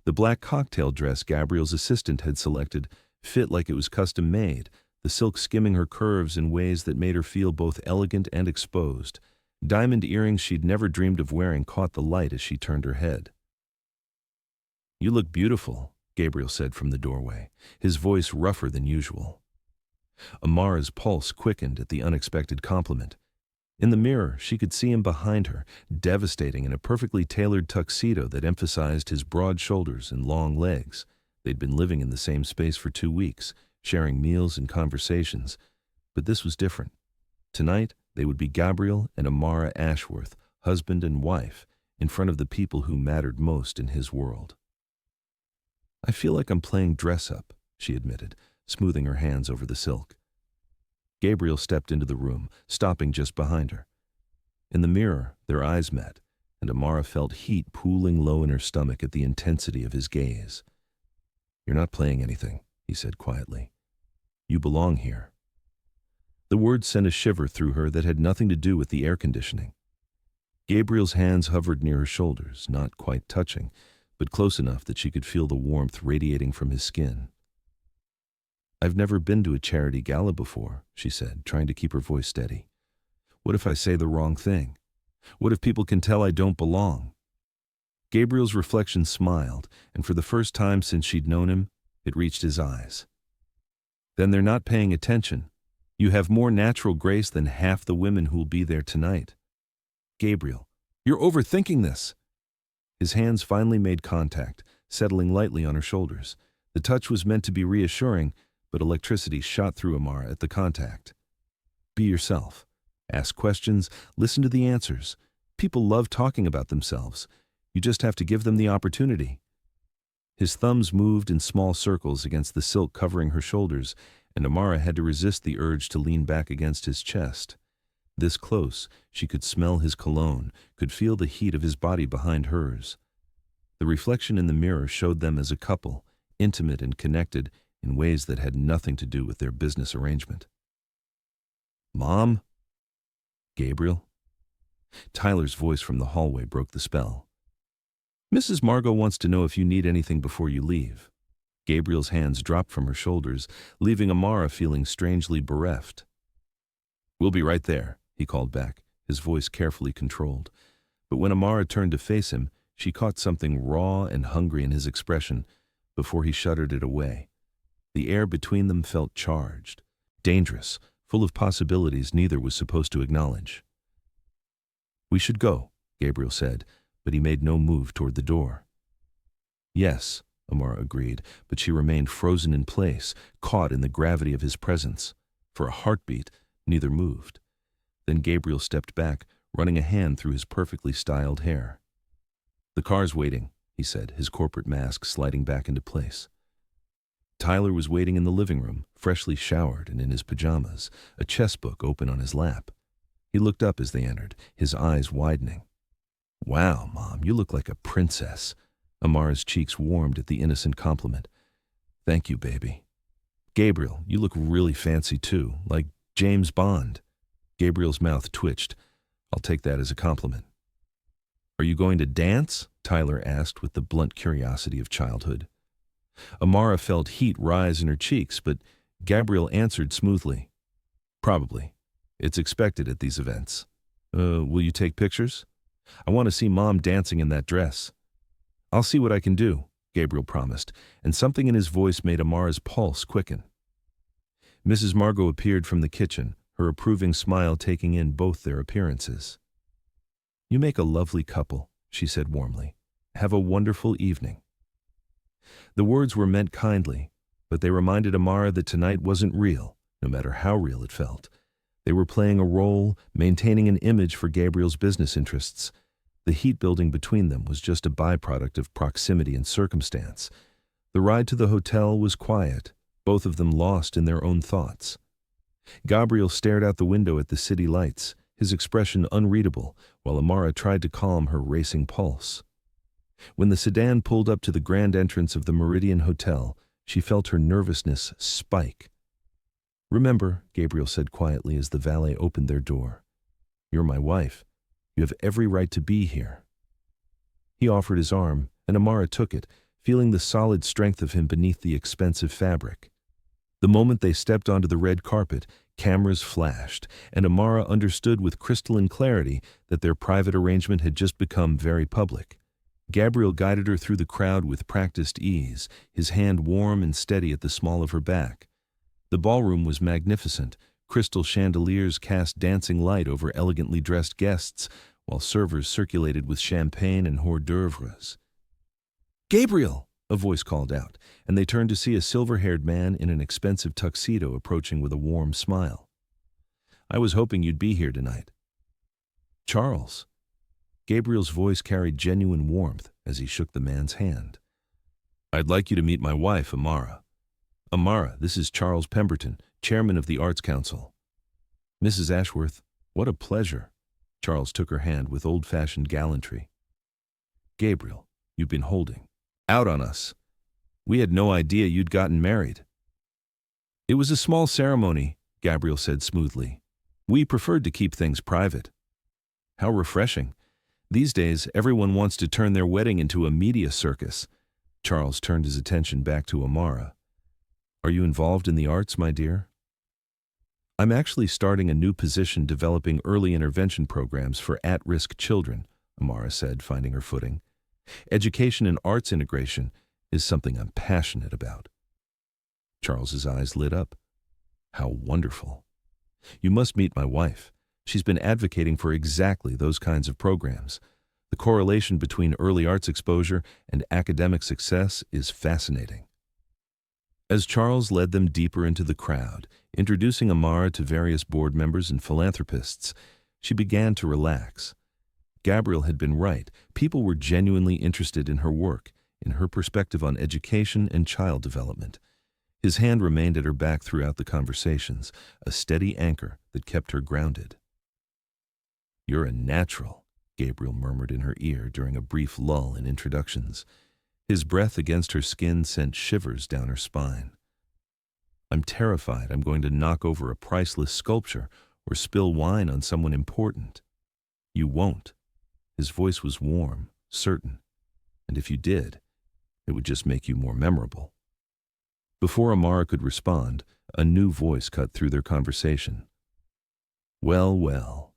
The black cocktail dress Gabriel's assistant had selected fit like it was custom-made, the silk skimming her curves in ways that made her feel both elegant and exposed. Diamond earrings she'd never dreamed of wearing caught the light as she turned her head. "You look beautiful," Gabriel said from the doorway, his voice rougher than usual. Amara's pulse quickened at the unexpected compliment. In the mirror, she could see him behind her, devastating in a perfectly tailored tuxedo that emphasized his broad shoulders and long legs. They'd been living in the same space for 2 weeks, sharing meals and conversations. But this was different. Tonight, they would be Gabriel and Amara Ashworth, husband and wife, in front of the people who mattered most in his world. "I feel like I'm playing dress-up," she admitted, smoothing her hands over the silk. Gabriel stepped into the room, stopping just behind her. In the mirror, their eyes met, and Amara felt heat pooling low in her stomach at the intensity of his gaze. "You're not playing anything," he said quietly. "You belong here." The words sent a shiver through her that had nothing to do with the air conditioning. Gabriel's hands hovered near her shoulders, not quite touching, but close enough that she could feel the warmth radiating from his skin. "I've never been to a charity gala before," she said, trying to keep her voice steady. "What if I say the wrong thing? What if people can tell I don't belong?" Gabriel's reflection smiled, and for the first time since she'd known him, it reached his eyes. "Then they're not paying attention. You have more natural grace than half the women who'll be there tonight." "Gabriel, you're overthinking this." His hands finally made contact, settling lightly on her shoulders. The touch was meant to be reassuring, but electricity shot through Amara at the contact. "Be yourself. Ask questions, listen to the answers. People love talking about themselves. You just have to give them the opportunity." His thumbs moved in small circles against the silk covering her shoulders, and Amara had to resist the urge to lean back against his chest. This close, she could smell his cologne, could feel the heat of his body behind hers. The reflection in the mirror showed them as a couple, intimate and connected in ways that had nothing to do with their business arrangement. "Mom?" "Gabriel?" Tyler's voice from the hallway broke the spell. "Mrs. Margot wants to know if you need anything before you leave." Gabriel's hands dropped from her shoulders, leaving Amara feeling strangely bereft. "We'll be right there," he called back, his voice carefully controlled. But when Amara turned to face him, she caught something raw and hungry in his expression before he shuttered it away. The air between them felt charged, dangerous, full of possibilities neither was supposed to acknowledge. "We should go," Gabriel said, but he made no move toward the door. "Yes," Amara agreed, but she remained frozen in place, caught in the gravity of his presence. For a heartbeat, neither moved. Then Gabriel stepped back, running a hand through his perfectly styled hair. "The car's waiting," he said, his corporate mask sliding back into place. Tyler was waiting in the living room, freshly showered and in his pajamas, a chess book open on his lap. He looked up as they entered, his eyes widening. "Wow, Mom, you look like a princess." Amara's cheeks warmed at the innocent compliment. "Thank you, baby." "Gabriel, you look really fancy too, like James Bond." Gabriel's mouth twitched. "I'll take that as a compliment." "Are you going to dance?" Tyler asked with the blunt curiosity of childhood. Amara felt heat rise in her cheeks, but Gabriel answered smoothly. "Probably. It's expected at these events. Will you take pictures? I want to see Mom dancing in that dress." "I'll see what I can do," Gabriel promised, and something in his voice made Amara's pulse quicken. Mrs. Margot appeared from the kitchen, her approving smile taking in both their appearances. "You make a lovely couple," she said warmly. "Have a wonderful evening." The words were meant kindly, but they reminded Amara that tonight wasn't real, no matter how real it felt. They were playing a role, maintaining an image for Gabriel's business interests. The heat building between them was just a byproduct of proximity and circumstance. The ride to the hotel was quiet, both of them lost in their own thoughts. Gabriel stared out the window at the city lights, his expression unreadable, while Amara tried to calm her racing pulse. When the sedan pulled up to the grand entrance of the Meridian Hotel, she felt her nervousness spike. "Remember," Gabriel said quietly as the valet opened their door, "you're my wife. You have every right to be here." He offered his arm, and Amara took it, feeling the solid strength of him beneath the expensive fabric. The moment they stepped onto the red carpet, cameras flashed, and Amara understood with crystalline clarity that their private arrangement had just become very public. Gabriel guided her through the crowd with practiced ease, his hand warm and steady at the small of her back. The ballroom was magnificent. Crystal chandeliers cast dancing light over elegantly dressed guests, while servers circulated with champagne and hors d'oeuvres. "Gabriel!" a voice called out, and they turned to see a silver-haired man in an expensive tuxedo approaching with a warm smile. "I was hoping you'd be here tonight." "Charles." Gabriel's voice carried genuine warmth as he shook the man's hand. "I'd like you to meet my wife, Amara. Amara, this is Charles Pemberton, chairman of the Arts Council." "Mrs. Ashworth, what a pleasure." Charles took her hand with old-fashioned gallantry. "Gabriel, you've been holding out on us. We had no idea you'd gotten married." "It was a small ceremony," Gabriel said smoothly. "We preferred to keep things private." "How refreshing. These days, everyone wants to turn their wedding into a media circus." Charles turned his attention back to Amara. "Are you involved in the arts, my dear?" "I'm actually starting a new position developing early intervention programs for at-risk children," Amara said, finding her footing. "Education and arts integration is something I'm passionate about." Charles's eyes lit up. "How wonderful. You must meet my wife. She's been advocating for exactly those kinds of programs. The correlation between early arts exposure and academic success is fascinating." As Charles led them deeper into the crowd, introducing Amara to various board members and philanthropists, she began to relax. Gabriel had been right. People were genuinely interested in her work, in her perspective on education and child development. His hand remained at her back throughout the conversations, a steady anchor that kept her grounded. "You're a natural," Gabriel murmured in her ear during a brief lull in introductions. His breath against her skin sent shivers down her spine. "I'm terrified I'm going to knock over a priceless sculpture or spill wine on someone important." "You won't." His voice was warm, certain. "And if you did, it would just make you more memorable." Before Amara could respond, a new voice cut through their conversation. "Well, well.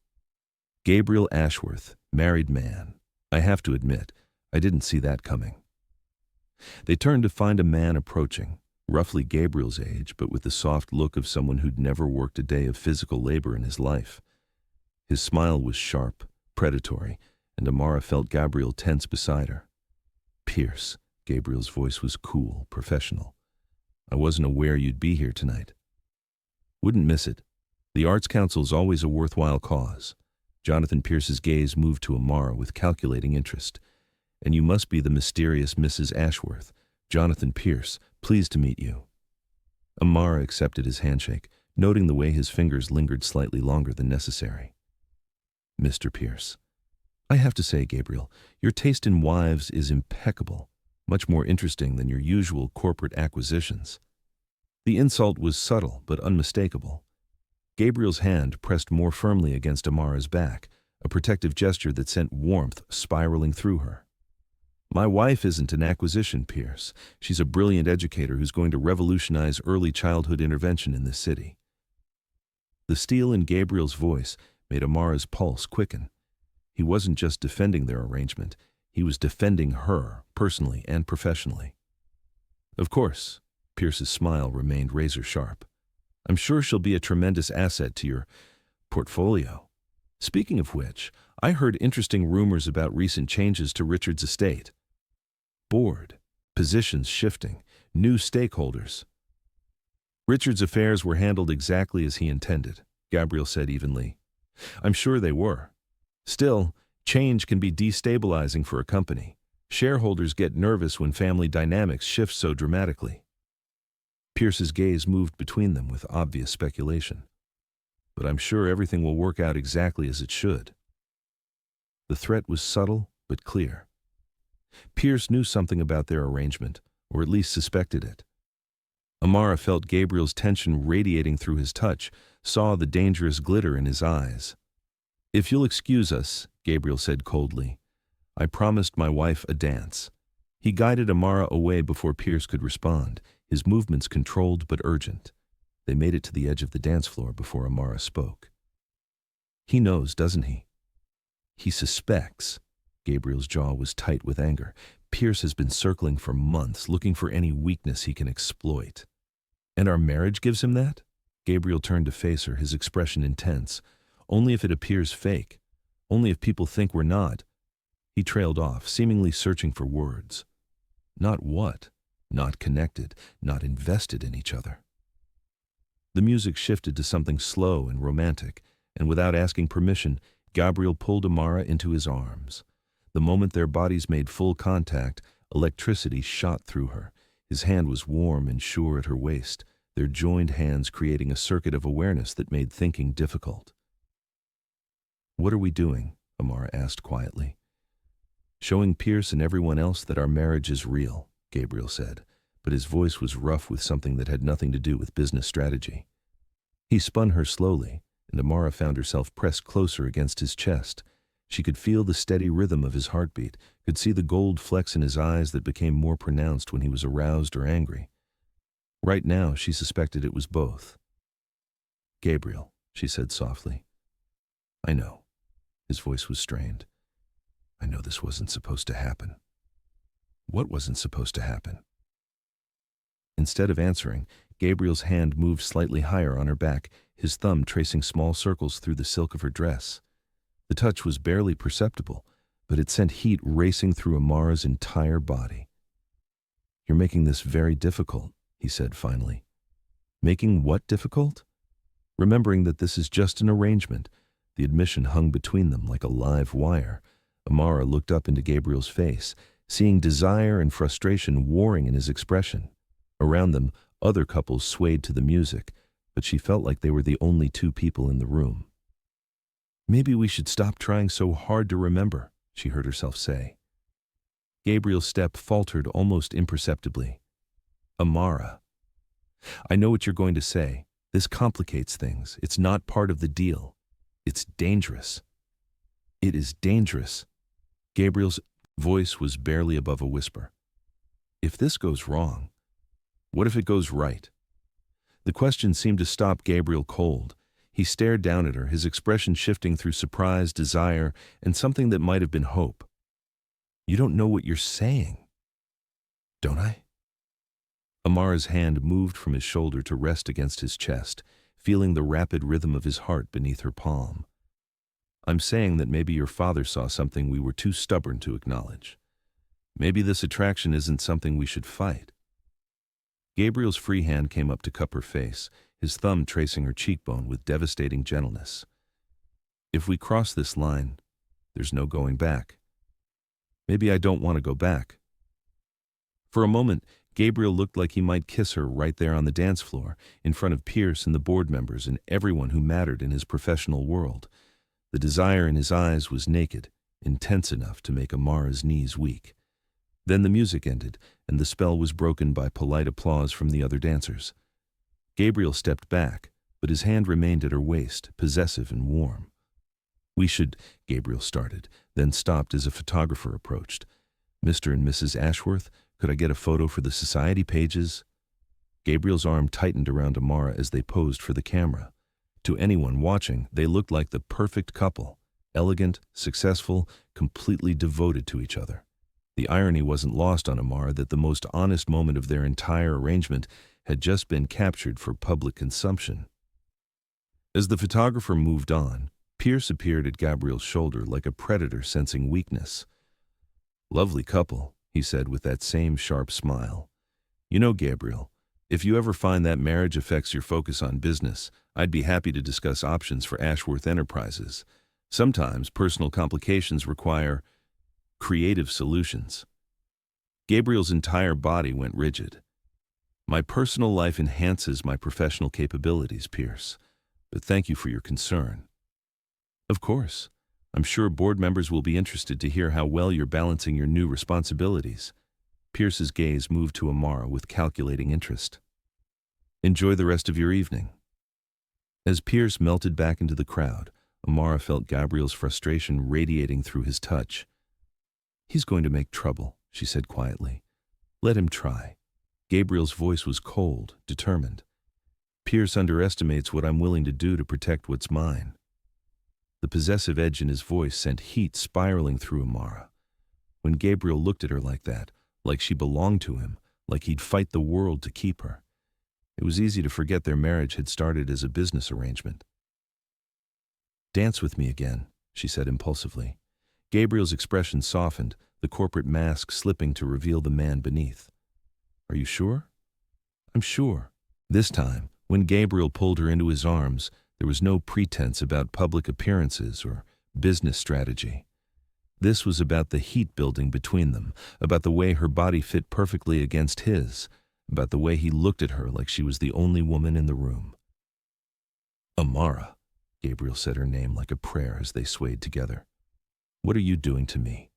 Gabriel Ashworth, married man. I have to admit, I didn't see that coming." They turned to find a man approaching, roughly Gabriel's age, but with the soft look of someone who'd never worked a day of physical labor in his life. His smile was sharp, predatory, and Amara felt Gabriel tense beside her. "Pierce," Gabriel's voice was cool, professional. "I wasn't aware you'd be here tonight." "Wouldn't miss it. The Arts Council's always a worthwhile cause." Jonathan Pierce's gaze moved to Amara with calculating interest. "And you must be the mysterious Mrs. Ashworth. Jonathan Pierce, pleased to meet you." Amara accepted his handshake, noting the way his fingers lingered slightly longer than necessary. Mr. Pierce. I have to say, Gabriel, your taste in wives is impeccable, much more interesting than your usual corporate acquisitions. The insult was subtle but unmistakable. Gabriel's hand pressed more firmly against Amara's back, a protective gesture that sent warmth spiraling through her. My wife isn't an acquisition, Pierce. She's a brilliant educator who's going to revolutionize early childhood intervention in this city. The steel in Gabriel's voice made Amara's pulse quicken. He wasn't just defending their arrangement, he was defending her, personally and professionally. Of course, Pierce's smile remained razor-sharp. I'm sure she'll be a tremendous asset to your portfolio. Speaking of which, I heard interesting rumors about recent changes to Richard's estate. Board, positions shifting, new stakeholders. Richard's affairs were handled exactly as he intended, Gabriel said evenly. I'm sure they were. Still, change can be destabilizing for a company. Shareholders get nervous when family dynamics shift so dramatically. Pierce's gaze moved between them with obvious speculation. But I'm sure everything will work out exactly as it should. The threat was subtle but clear. Pierce knew something about their arrangement, or at least suspected it. Amara felt Gabriel's tension radiating through his touch, saw the dangerous glitter in his eyes. If you'll excuse us, Gabriel said coldly, I promised my wife a dance. He guided Amara away before Pierce could respond, his movements controlled but urgent. They made it to the edge of the dance floor before Amara spoke. He knows, doesn't he? He suspects. Gabriel's jaw was tight with anger. Pierce has been circling for months, looking for any weakness he can exploit. And our marriage gives him that? Gabriel turned to face her, his expression intense. Only if it appears fake. Only if people think we're not. He trailed off, seemingly searching for words. Not what? Not connected, not invested in each other. The music shifted to something slow and romantic, and without asking permission, Gabriel pulled Amara into his arms. The moment their bodies made full contact, electricity shot through her. His hand was warm and sure at her waist, their joined hands creating a circuit of awareness that made thinking difficult. What are we doing? Amara asked quietly. Showing Pierce and everyone else that our marriage is real, Gabriel said, but his voice was rough with something that had nothing to do with business strategy. He spun her slowly, and Amara found herself pressed closer against his chest. She could feel the steady rhythm of his heartbeat, could see the gold flecks in his eyes that became more pronounced when he was aroused or angry. Right now, she suspected it was both. Gabriel, she said softly. I know. His voice was strained. I know this wasn't supposed to happen. What wasn't supposed to happen? Instead of answering, Gabriel's hand moved slightly higher on her back, his thumb tracing small circles through the silk of her dress. The touch was barely perceptible, but it sent heat racing through Amara's entire body. You're making this very difficult, he said finally. Making what difficult? Remembering that this is just an arrangement, the admission hung between them like a live wire. Amara looked up into Gabriel's face, seeing desire and frustration warring in his expression. Around them, other couples swayed to the music, but she felt like they were the only two people in the room. Maybe we should stop trying so hard to remember, she heard herself say. Gabriel's step faltered almost imperceptibly. Amara. I know what you're going to say. This complicates things. It's not part of the deal. It's dangerous. It is dangerous. Gabriel's voice was barely above a whisper. If this goes wrong, what if it goes right? The question seemed to stop Gabriel cold. He stared down at her, his expression shifting through surprise, desire, and something that might have been hope. You don't know what you're saying. Don't I? Amara's hand moved from his shoulder to rest against his chest, feeling the rapid rhythm of his heart beneath her palm. I'm saying that maybe your father saw something we were too stubborn to acknowledge. Maybe this attraction isn't something we should fight. Gabriel's free hand came up to cup her face, his thumb tracing her cheekbone with devastating gentleness. If we cross this line, there's no going back. Maybe I don't want to go back. For a moment, Gabriel looked like he might kiss her right there on the dance floor, in front of Pierce and the board members and everyone who mattered in his professional world. The desire in his eyes was naked, intense enough to make Amara's knees weak. Then the music ended, and the spell was broken by polite applause from the other dancers. Gabriel stepped back, but his hand remained at her waist, possessive and warm. "We should," Gabriel started, then stopped as a photographer approached. "Mr. and Mrs. Ashworth, could I get a photo for the society pages?" Gabriel's arm tightened around Amara as they posed for the camera. To anyone watching, they looked like the perfect couple, elegant, successful, completely devoted to each other. The irony wasn't lost on Amara that the most honest moment of their entire arrangement had just been captured for public consumption. As the photographer moved on, Pierce appeared at Gabriel's shoulder like a predator sensing weakness. "Lovely couple," he said with that same sharp smile. "You know, Gabriel, if you ever find that marriage affects your focus on business, I'd be happy to discuss options for Ashworth Enterprises. Sometimes personal complications require creative solutions." Gabriel's entire body went rigid. "My personal life enhances my professional capabilities, Pierce, but thank you for your concern." "Of course. I'm sure board members will be interested to hear how well you're balancing your new responsibilities." Pierce's gaze moved to Amara with calculating interest. "Enjoy the rest of your evening." As Pierce melted back into the crowd, Amara felt Gabriel's frustration radiating through his touch. "He's going to make trouble," she said quietly. "Let him try." Gabriel's voice was cold, determined. "Pierce underestimates what I'm willing to do to protect what's mine." The possessive edge in his voice sent heat spiraling through Amara. When Gabriel looked at her like that, like she belonged to him, like he'd fight the world to keep her, it was easy to forget their marriage had started as a business arrangement. "Dance with me again," she said impulsively. Gabriel's expression softened, the corporate mask slipping to reveal the man beneath. "Are you sure?" "I'm sure." This time, when Gabriel pulled her into his arms, there was no pretense about public appearances or business strategy. This was about the heat building between them, about the way her body fit perfectly against his, about the way he looked at her like she was the only woman in the room. "Amara," Gabriel said her name like a prayer as they swayed together. "What are you doing to me?"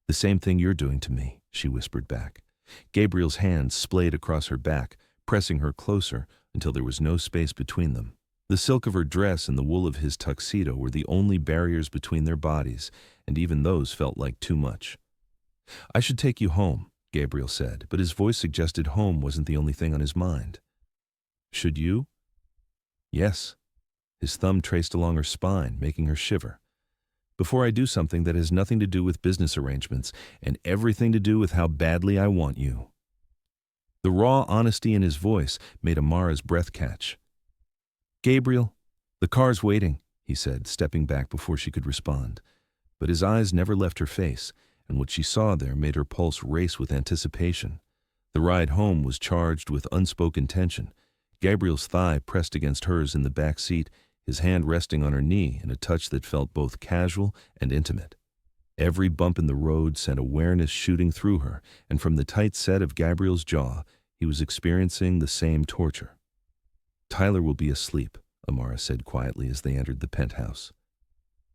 "The same thing you're doing to me," she whispered back. Gabriel's hands splayed across her back, pressing her closer until there was no space between them. The silk of her dress and the wool of his tuxedo were the only barriers between their bodies, and even those felt like too much. "I should take you home," Gabriel said, but his voice suggested home wasn't the only thing on his mind. "Should you?" "Yes." His thumb traced along her spine, making her shiver. "Before I do something that has nothing to do with business arrangements and everything to do with how badly I want you." The raw honesty in his voice made Amara's breath catch. "Gabriel, the car's waiting," he said, stepping back before she could respond. But his eyes never left her face, and what she saw there made her pulse race with anticipation. The ride home was charged with unspoken tension. Gabriel's thigh pressed against hers in the back seat, his hand resting on her knee in a touch that felt both casual and intimate. Every bump in the road sent awareness shooting through her, and from the tight set of Gabriel's jaw, he was experiencing the same torture. "Tyler will be asleep," Amara said quietly as they entered the penthouse.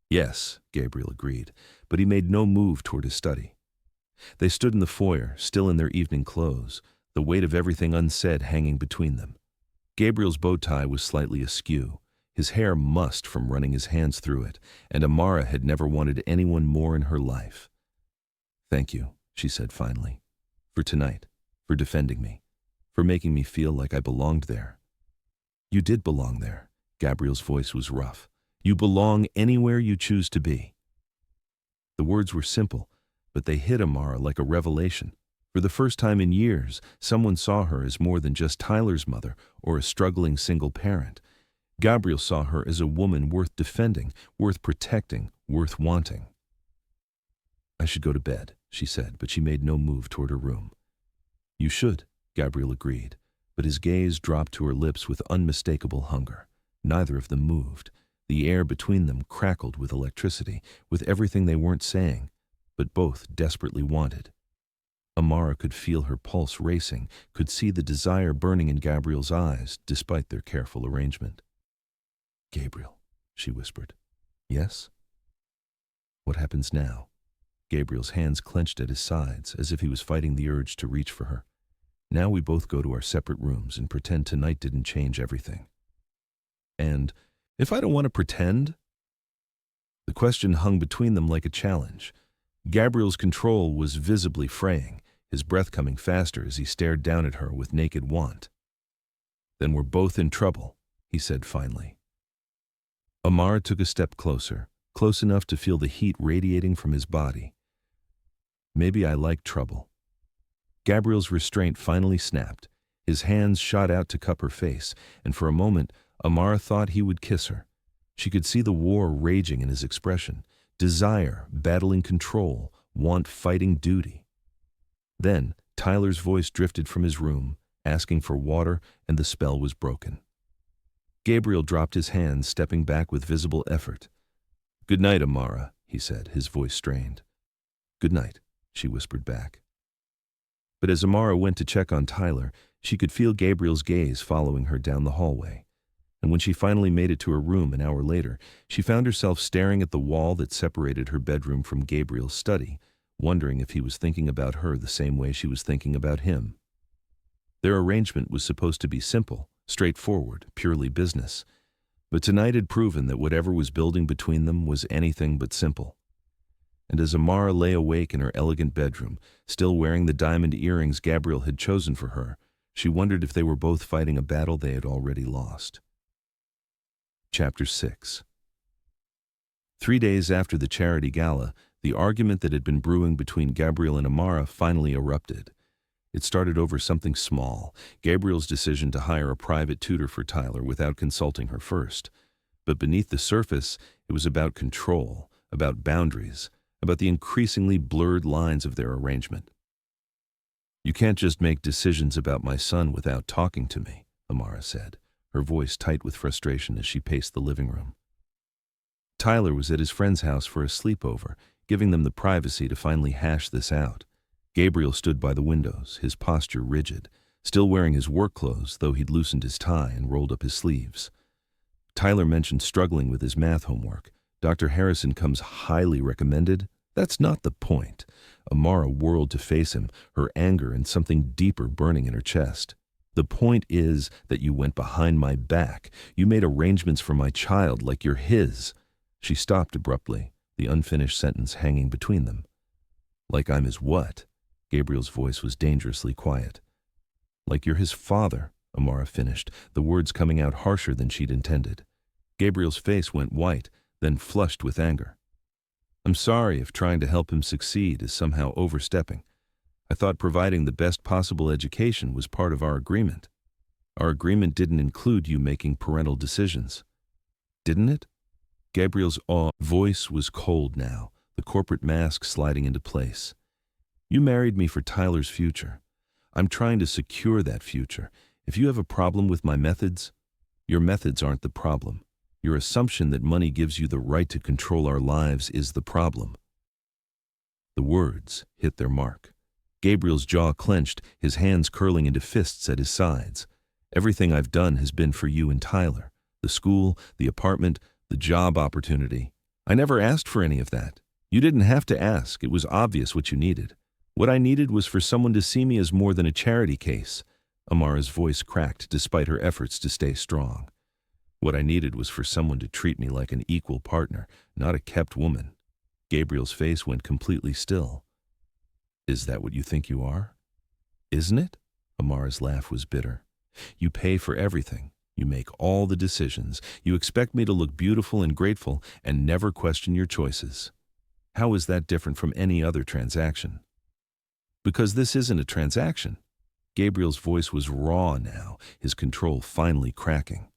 "Yes," Gabriel agreed, but he made no move toward his study. They stood in the foyer, still in their evening clothes, the weight of everything unsaid hanging between them. Gabriel's bow tie was slightly askew, his hair mussed from running his hands through it, and Amara had never wanted anyone more in her life. "Thank you," she said finally, "for tonight, for defending me, for making me feel like I belonged there." "You did belong there." Gabriel's voice was rough. "You belong anywhere you choose to be." The words were simple, but they hit Amara like a revelation. For the first time in years, someone saw her as more than just Tyler's mother or a struggling single parent. Gabriel saw her as a woman worth defending, worth protecting, worth wanting. "I should go to bed," she said, but she made no move toward her room. "You should," Gabriel agreed, but his gaze dropped to her lips with unmistakable hunger. Neither of them moved. The air between them crackled with electricity, with everything they weren't saying, but both desperately wanted. Amara could feel her pulse racing, could see the desire burning in Gabriel's eyes, despite their careful arrangement. "Gabriel," she whispered. Yes? What happens now? Gabriel's hands clenched at his sides, as if he was fighting the urge to reach for her. Now we both go to our separate rooms and pretend tonight didn't change everything. And if I don't want to pretend? The question hung between them like a challenge. Gabriel's control was visibly fraying, his breath coming faster as he stared down at her with naked want. Then we're both in trouble, he said finally. Amara took a step closer, close enough to feel the heat radiating from his body. Maybe I like trouble. Gabriel's restraint finally snapped. His hands shot out to cup her face, and for a moment, Amara thought he would kiss her. She could see the war raging in his expression, desire battling control, want fighting duty. Then, Tyler's voice drifted from his room, asking for water, and the spell was broken. Gabriel dropped his hands, stepping back with visible effort. "Good night, Amara," he said, his voice strained. "Good night," she whispered back. But as Amara went to check on Tyler, she could feel Gabriel's gaze following her down the hallway. And when she finally made it to her room an hour later, she found herself staring at the wall that separated her bedroom from Gabriel's study, wondering if he was thinking about her the same way she was thinking about him. Their arrangement was supposed to be simple, straightforward, purely business. But tonight had proven that whatever was building between them was anything but simple. And as Amara lay awake in her elegant bedroom, still wearing the diamond earrings Gabriel had chosen for her, she wondered if they were both fighting a battle they had already lost. Chapter 6. 3 days after the charity gala, the argument that had been brewing between Gabriel and Amara finally erupted. It started over something small, Gabriel's decision to hire a private tutor for Tyler without consulting her first. But beneath the surface, it was about control, about boundaries, about the increasingly blurred lines of their arrangement. "You can't just make decisions about my son without talking to me," Amara said, her voice tight with frustration as she paced the living room. Tyler was at his friend's house for a sleepover, giving them the privacy to finally hash this out. Gabriel stood by the windows, his posture rigid, still wearing his work clothes, though he'd loosened his tie and rolled up his sleeves. Tyler mentioned struggling with his math homework. Dr. Harrison comes highly recommended. That's not the point. Amara whirled to face him, her anger and something deeper burning in her chest. The point is that you went behind my back. You made arrangements for my child like you're his. She stopped abruptly, the unfinished sentence hanging between them. Like I'm his what? Gabriel's voice was dangerously quiet. Like you're his father, Amara finished, the words coming out harsher than she'd intended. Gabriel's face went white, then flushed with anger. I'm sorry if trying to help him succeed is somehow overstepping. I thought providing the best possible education was part of our agreement. Our agreement didn't include you making parental decisions. Didn't it? Gabriel's voice was cold now, the corporate mask sliding into place. You married me for Tyler's future. I'm trying to secure that future. If you have a problem with my methods, your methods aren't the problem. Your assumption that money gives you the right to control our lives is the problem. The words hit their mark. Gabriel's jaw clenched, his hands curling into fists at his sides. Everything I've done has been for you and Tyler. The school, the apartment, the job opportunity. I never asked for any of that. You didn't have to ask. It was obvious what you needed. What I needed was for someone to see me as more than a charity case. Amara's voice cracked despite her efforts to stay strong. What I needed was for someone to treat me like an equal partner, not a kept woman. Gabriel's face went completely still. Is that what you think you are? Isn't it? Amara's laugh was bitter. You pay for everything. You make all the decisions. You expect me to look beautiful and grateful and never question your choices. How is that different from any other transaction? Because this isn't a transaction. Gabriel's voice was raw now, his control finally cracking.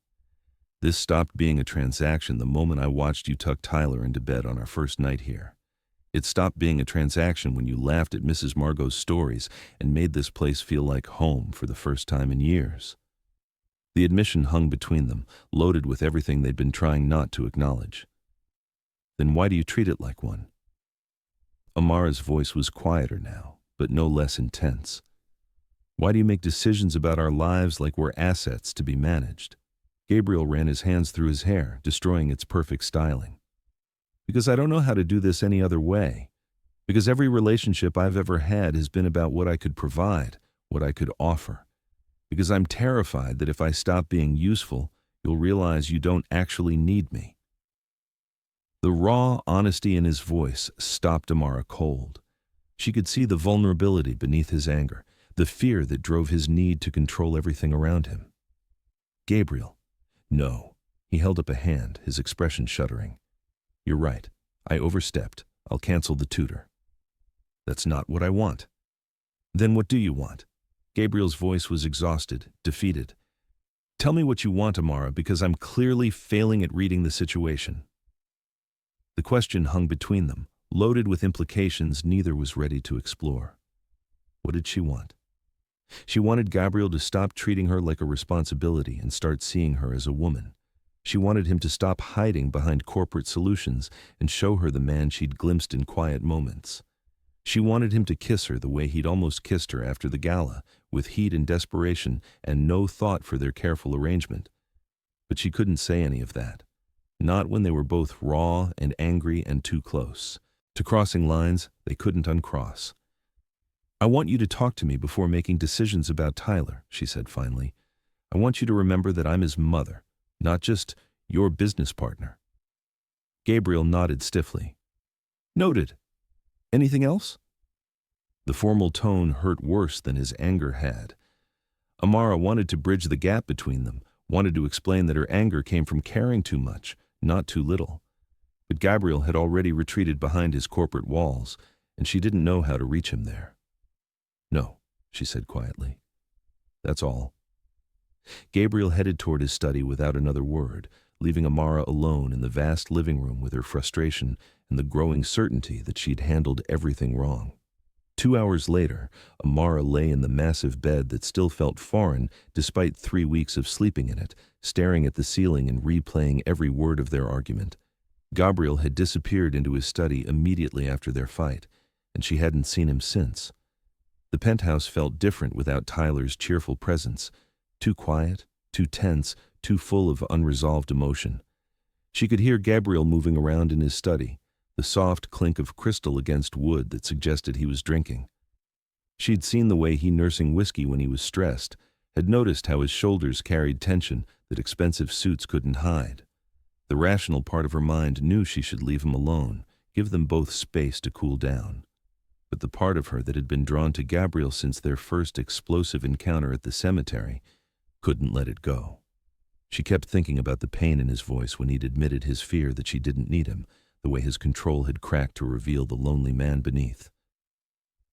This stopped being a transaction the moment I watched you tuck Tyler into bed on our first night here. It stopped being a transaction when you laughed at Mrs. Margot's stories and made this place feel like home for the first time in years. The admission hung between them, loaded with everything they'd been trying not to acknowledge. Then why do you treat it like one? Amara's voice was quieter now, but no less intense. Why do you make decisions about our lives like we're assets to be managed? Gabriel ran his hands through his hair, destroying its perfect styling. Because I don't know how to do this any other way. Because every relationship I've ever had has been about what I could provide, what I could offer. Because I'm terrified that if I stop being useful, you'll realize you don't actually need me." The raw honesty in his voice stopped Amara cold. She could see the vulnerability beneath his anger, the fear that drove his need to control everything around him. "Gabriel." "No." He held up a hand, his expression shuddering. "You're right. I overstepped. I'll cancel the tutor." "That's not what I want." "Then what do you want?" Gabriel's voice was exhausted, defeated. "Tell me what you want, Amara, because I'm clearly failing at reading the situation." The question hung between them, loaded with implications neither was ready to explore. What did she want? She wanted Gabriel to stop treating her like a responsibility and start seeing her as a woman. She wanted him to stop hiding behind corporate solutions and show her the man she'd glimpsed in quiet moments. She wanted him to kiss her the way he'd almost kissed her after the gala, with heat and desperation and no thought for their careful arrangement. But she couldn't say any of that. Not when they were both raw and angry and too close. To crossing lines they couldn't uncross. "I want you to talk to me before making decisions about Tyler," she said finally. "I want you to remember that I'm his mother, not just your business partner." Gabriel nodded stiffly. "Noted. Anything else?" The formal tone hurt worse than his anger had. Amara wanted to bridge the gap between them, wanted to explain that her anger came from caring too much, not too little. But Gabriel had already retreated behind his corporate walls, and she didn't know how to reach him there. "No," she said quietly. "That's all." Gabriel headed toward his study without another word, leaving Amara alone in the vast living room with her frustration and the growing certainty that she'd handled everything wrong. 2 hours later, Amara lay in the massive bed that still felt foreign despite 3 weeks of sleeping in it, staring at the ceiling and replaying every word of their argument. Gabriel had disappeared into his study immediately after their fight, and she hadn't seen him since. The penthouse felt different without Tyler's cheerful presence, too quiet, too tense, too full of unresolved emotion. She could hear Gabriel moving around in his study, the soft clink of crystal against wood that suggested he was drinking. She'd seen the way he nursing whiskey when he was stressed, had noticed how his shoulders carried tension that expensive suits couldn't hide. The rational part of her mind knew she should leave him alone, give them both space to cool down. But the part of her that had been drawn to Gabriel since their first explosive encounter at the cemetery couldn't let it go. She kept thinking about the pain in his voice when he'd admitted his fear that she didn't need him, the way his control had cracked to reveal the lonely man beneath.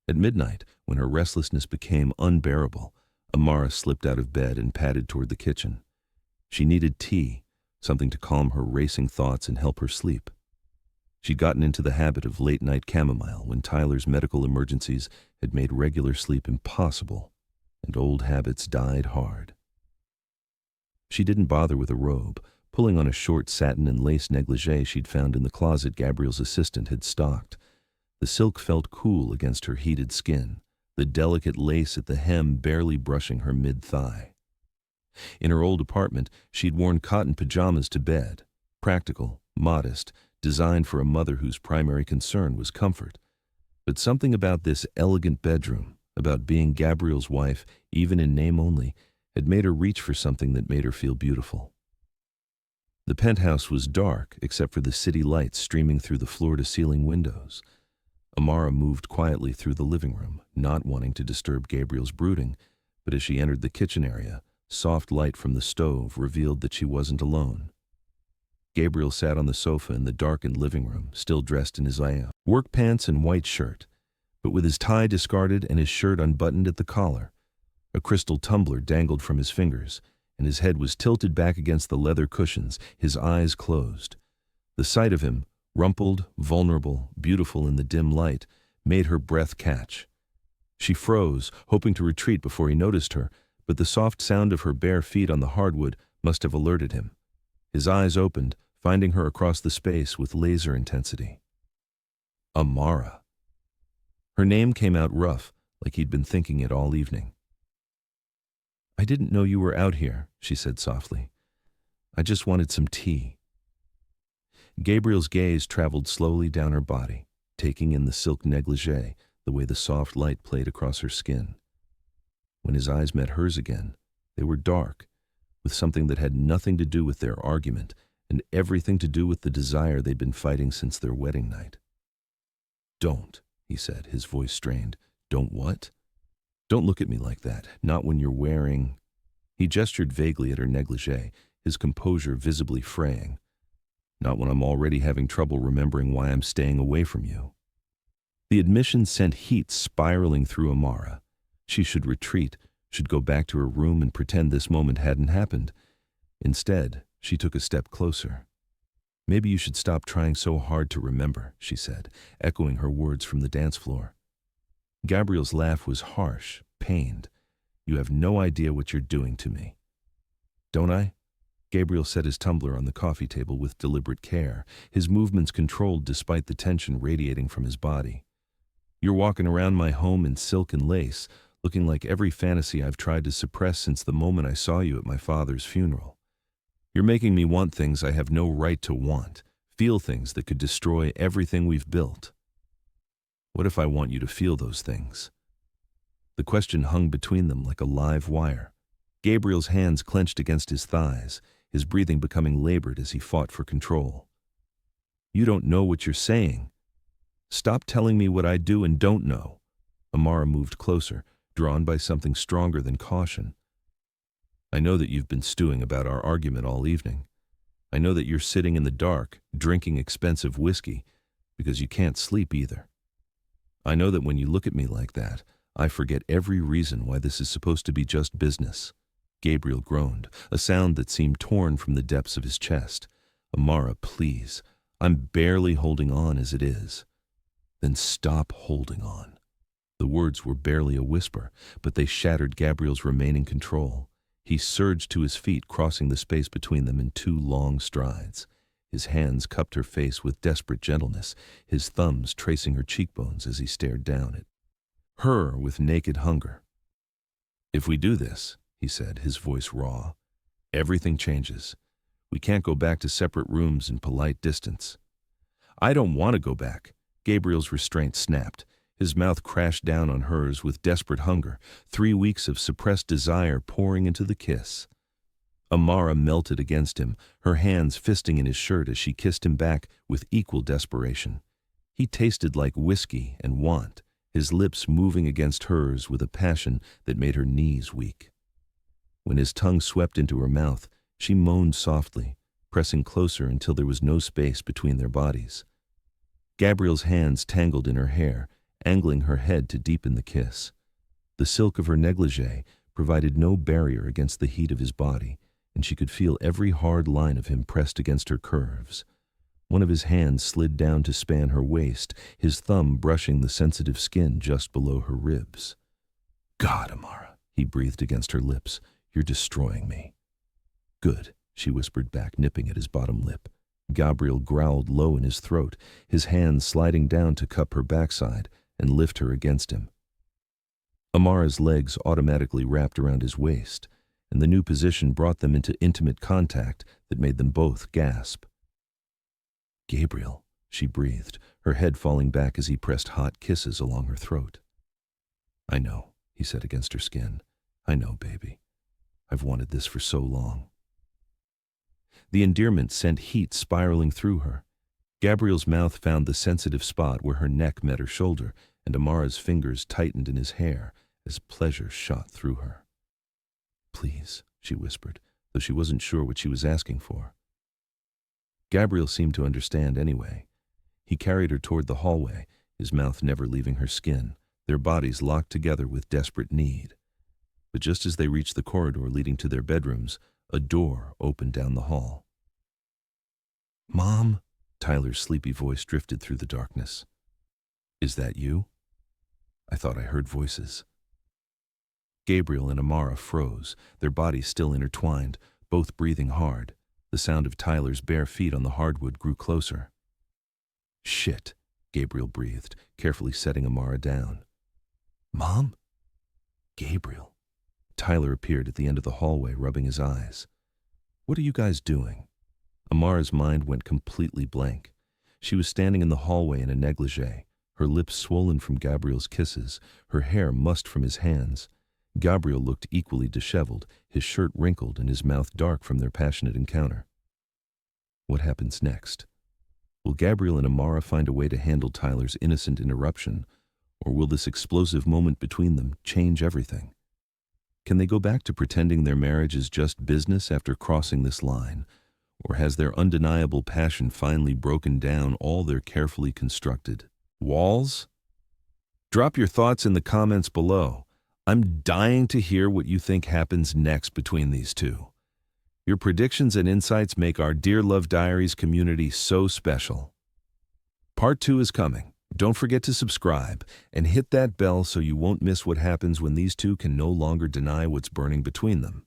At midnight, when her restlessness became unbearable, Amara slipped out of bed and padded toward the kitchen. She needed tea, something to calm her racing thoughts and help her sleep. She'd gotten into the habit of late-night chamomile when Tyler's medical emergencies had made regular sleep impossible, and old habits died hard. She didn't bother with a robe, pulling on a short satin and lace negligee she'd found in the closet Gabriel's assistant had stocked. The silk felt cool against her heated skin, the delicate lace at the hem barely brushing her mid-thigh. In her old apartment, she'd worn cotton pajamas to bed, practical, modest, designed for a mother whose primary concern was comfort. But something about this elegant bedroom, about being Gabriel's wife, even in name only, had made her reach for something that made her feel beautiful. The penthouse was dark except for the city lights streaming through the floor-to-ceiling windows. Amara moved quietly through the living room, not wanting to disturb Gabriel's brooding, but as she entered the kitchen area, soft light from the stove revealed that she wasn't alone. Gabriel sat on the sofa in the darkened living room, still dressed in his work pants and white shirt, but with his tie discarded and his shirt unbuttoned at the collar. A crystal tumbler dangled from his fingers, and his head was tilted back against the leather cushions, his eyes closed. The sight of him, rumpled, vulnerable, beautiful in the dim light, made her breath catch. She froze, hoping to retreat before he noticed her, but the soft sound of her bare feet on the hardwood must have alerted him. His eyes opened, finding her across the space with laser intensity. Amara. Her name came out rough, like he'd been thinking it all evening. "I didn't know you were out here," she said softly. "I just wanted some tea." Gabriel's gaze traveled slowly down her body, taking in the silk negligee, the way the soft light played across her skin. When his eyes met hers again, they were dark, with something that had nothing to do with their argument and everything to do with the desire they'd been fighting since their wedding night. "Don't," he said, his voice strained. "Don't what?" "Don't look at me like that, not when you're wearing—" He gestured vaguely at her negligee, his composure visibly fraying. "Not when I'm already having trouble remembering why I'm staying away from you." The admission sent heat spiraling through Amara. She should retreat, should go back to her room and pretend this moment hadn't happened. Instead, she took a step closer. "Maybe you should stop trying so hard to remember," she said, echoing her words from the dance floor. Gabriel's laugh was harsh, pained. "You have no idea what you're doing to me." "Don't I?" Gabriel set his tumbler on the coffee table with deliberate care, his movements controlled despite the tension radiating from his body. "You're walking around my home in silk and lace, looking like every fantasy I've tried to suppress since the moment I saw you at my father's funeral. You're making me want things I have no right to want, feel things that could destroy everything we've built. What if I want you to feel those things?" The question hung between them like a live wire. Gabriel's hands clenched against his thighs, his breathing becoming labored as he fought for control. "You don't know what you're saying. Stop telling me what I do and don't know." Amara moved closer, drawn by something stronger than caution. "I know that you've been stewing about our argument all evening. I know that you're sitting in the dark, drinking expensive whiskey, because you can't sleep either. I know that when you look at me like that, I forget every reason why this is supposed to be just business." Gabriel groaned, a sound that seemed torn from the depths of his chest. "Amara, please. I'm barely holding on as it is." "Then stop holding on." The words were barely a whisper, but they shattered Gabriel's remaining control. He surged to his feet, crossing the space between them in 2 long strides. His hands cupped her face with desperate gentleness, his thumbs tracing her cheekbones as he stared down at her with naked hunger. "If we do this," he said, his voice raw, "everything changes. We can't go back to separate rooms in polite distance." "I don't want to go back." Gabriel's restraint snapped. His mouth crashed down on hers with desperate hunger, 3 weeks of suppressed desire pouring into the kiss. Amara melted against him, her hands fisting in his shirt as she kissed him back with equal desperation. He tasted like whiskey and want, his lips moving against hers with a passion that made her knees weak. When his tongue swept into her mouth, she moaned softly, pressing closer until there was no space between their bodies. Gabriel's hands tangled in her hair, angling her head to deepen the kiss. The silk of her negligee provided no barrier against the heat of his body, and she could feel every hard line of him pressed against her curves. One of his hands slid down to span her waist, his thumb brushing the sensitive skin just below her ribs. "God, Amara," he breathed against her lips, "you're destroying me." "Good," she whispered back, nipping at his bottom lip. Gabriel growled low in his throat, his hands sliding down to cup her backside and lift her against him. Amara's legs automatically wrapped around his waist, and the new position brought them into intimate contact that made them both gasp. "Gabriel," she breathed, her head falling back as he pressed hot kisses along her throat. "I know," he said against her skin. "I know, baby. I've wanted this for so long." The endearment sent heat spiraling through her. Gabriel's mouth found the sensitive spot where her neck met her shoulder, and Amara's fingers tightened in his hair as pleasure shot through her. "Please," she whispered, though she wasn't sure what she was asking for. Gabriel seemed to understand anyway. He carried her toward the hallway, his mouth never leaving her skin, their bodies locked together with desperate need. But just as they reached the corridor leading to their bedrooms, a door opened down the hall. "Mom?" Tyler's sleepy voice drifted through the darkness. "Is that you? I thought I heard voices." Gabriel and Amara froze, their bodies still intertwined, both breathing hard. The sound of Tyler's bare feet on the hardwood grew closer. "Shit," Gabriel breathed, carefully setting Amara down. "Mom?" "Gabriel." Tyler appeared at the end of the hallway, rubbing his eyes. "What are you guys doing?" Amara's mind went completely blank. She was standing in the hallway in a negligee, her lips swollen from Gabriel's kisses, her hair mussed from his hands. Gabriel looked equally disheveled, his shirt wrinkled and his mouth dark from their passionate encounter. What happens next? Will Gabriel and Amara find a way to handle Tyler's innocent interruption, or will this explosive moment between them change everything? Can they go back to pretending their marriage is just business after crossing this line, or has their undeniable passion finally broken down all their carefully constructed walls? Drop your thoughts in the comments below. I'm dying to hear what you think happens next between these two. Your predictions and insights make our Dear Love Diaries community so special. Part 2 is coming. Don't forget to subscribe and hit that bell so you won't miss what happens when these two can no longer deny what's burning between them.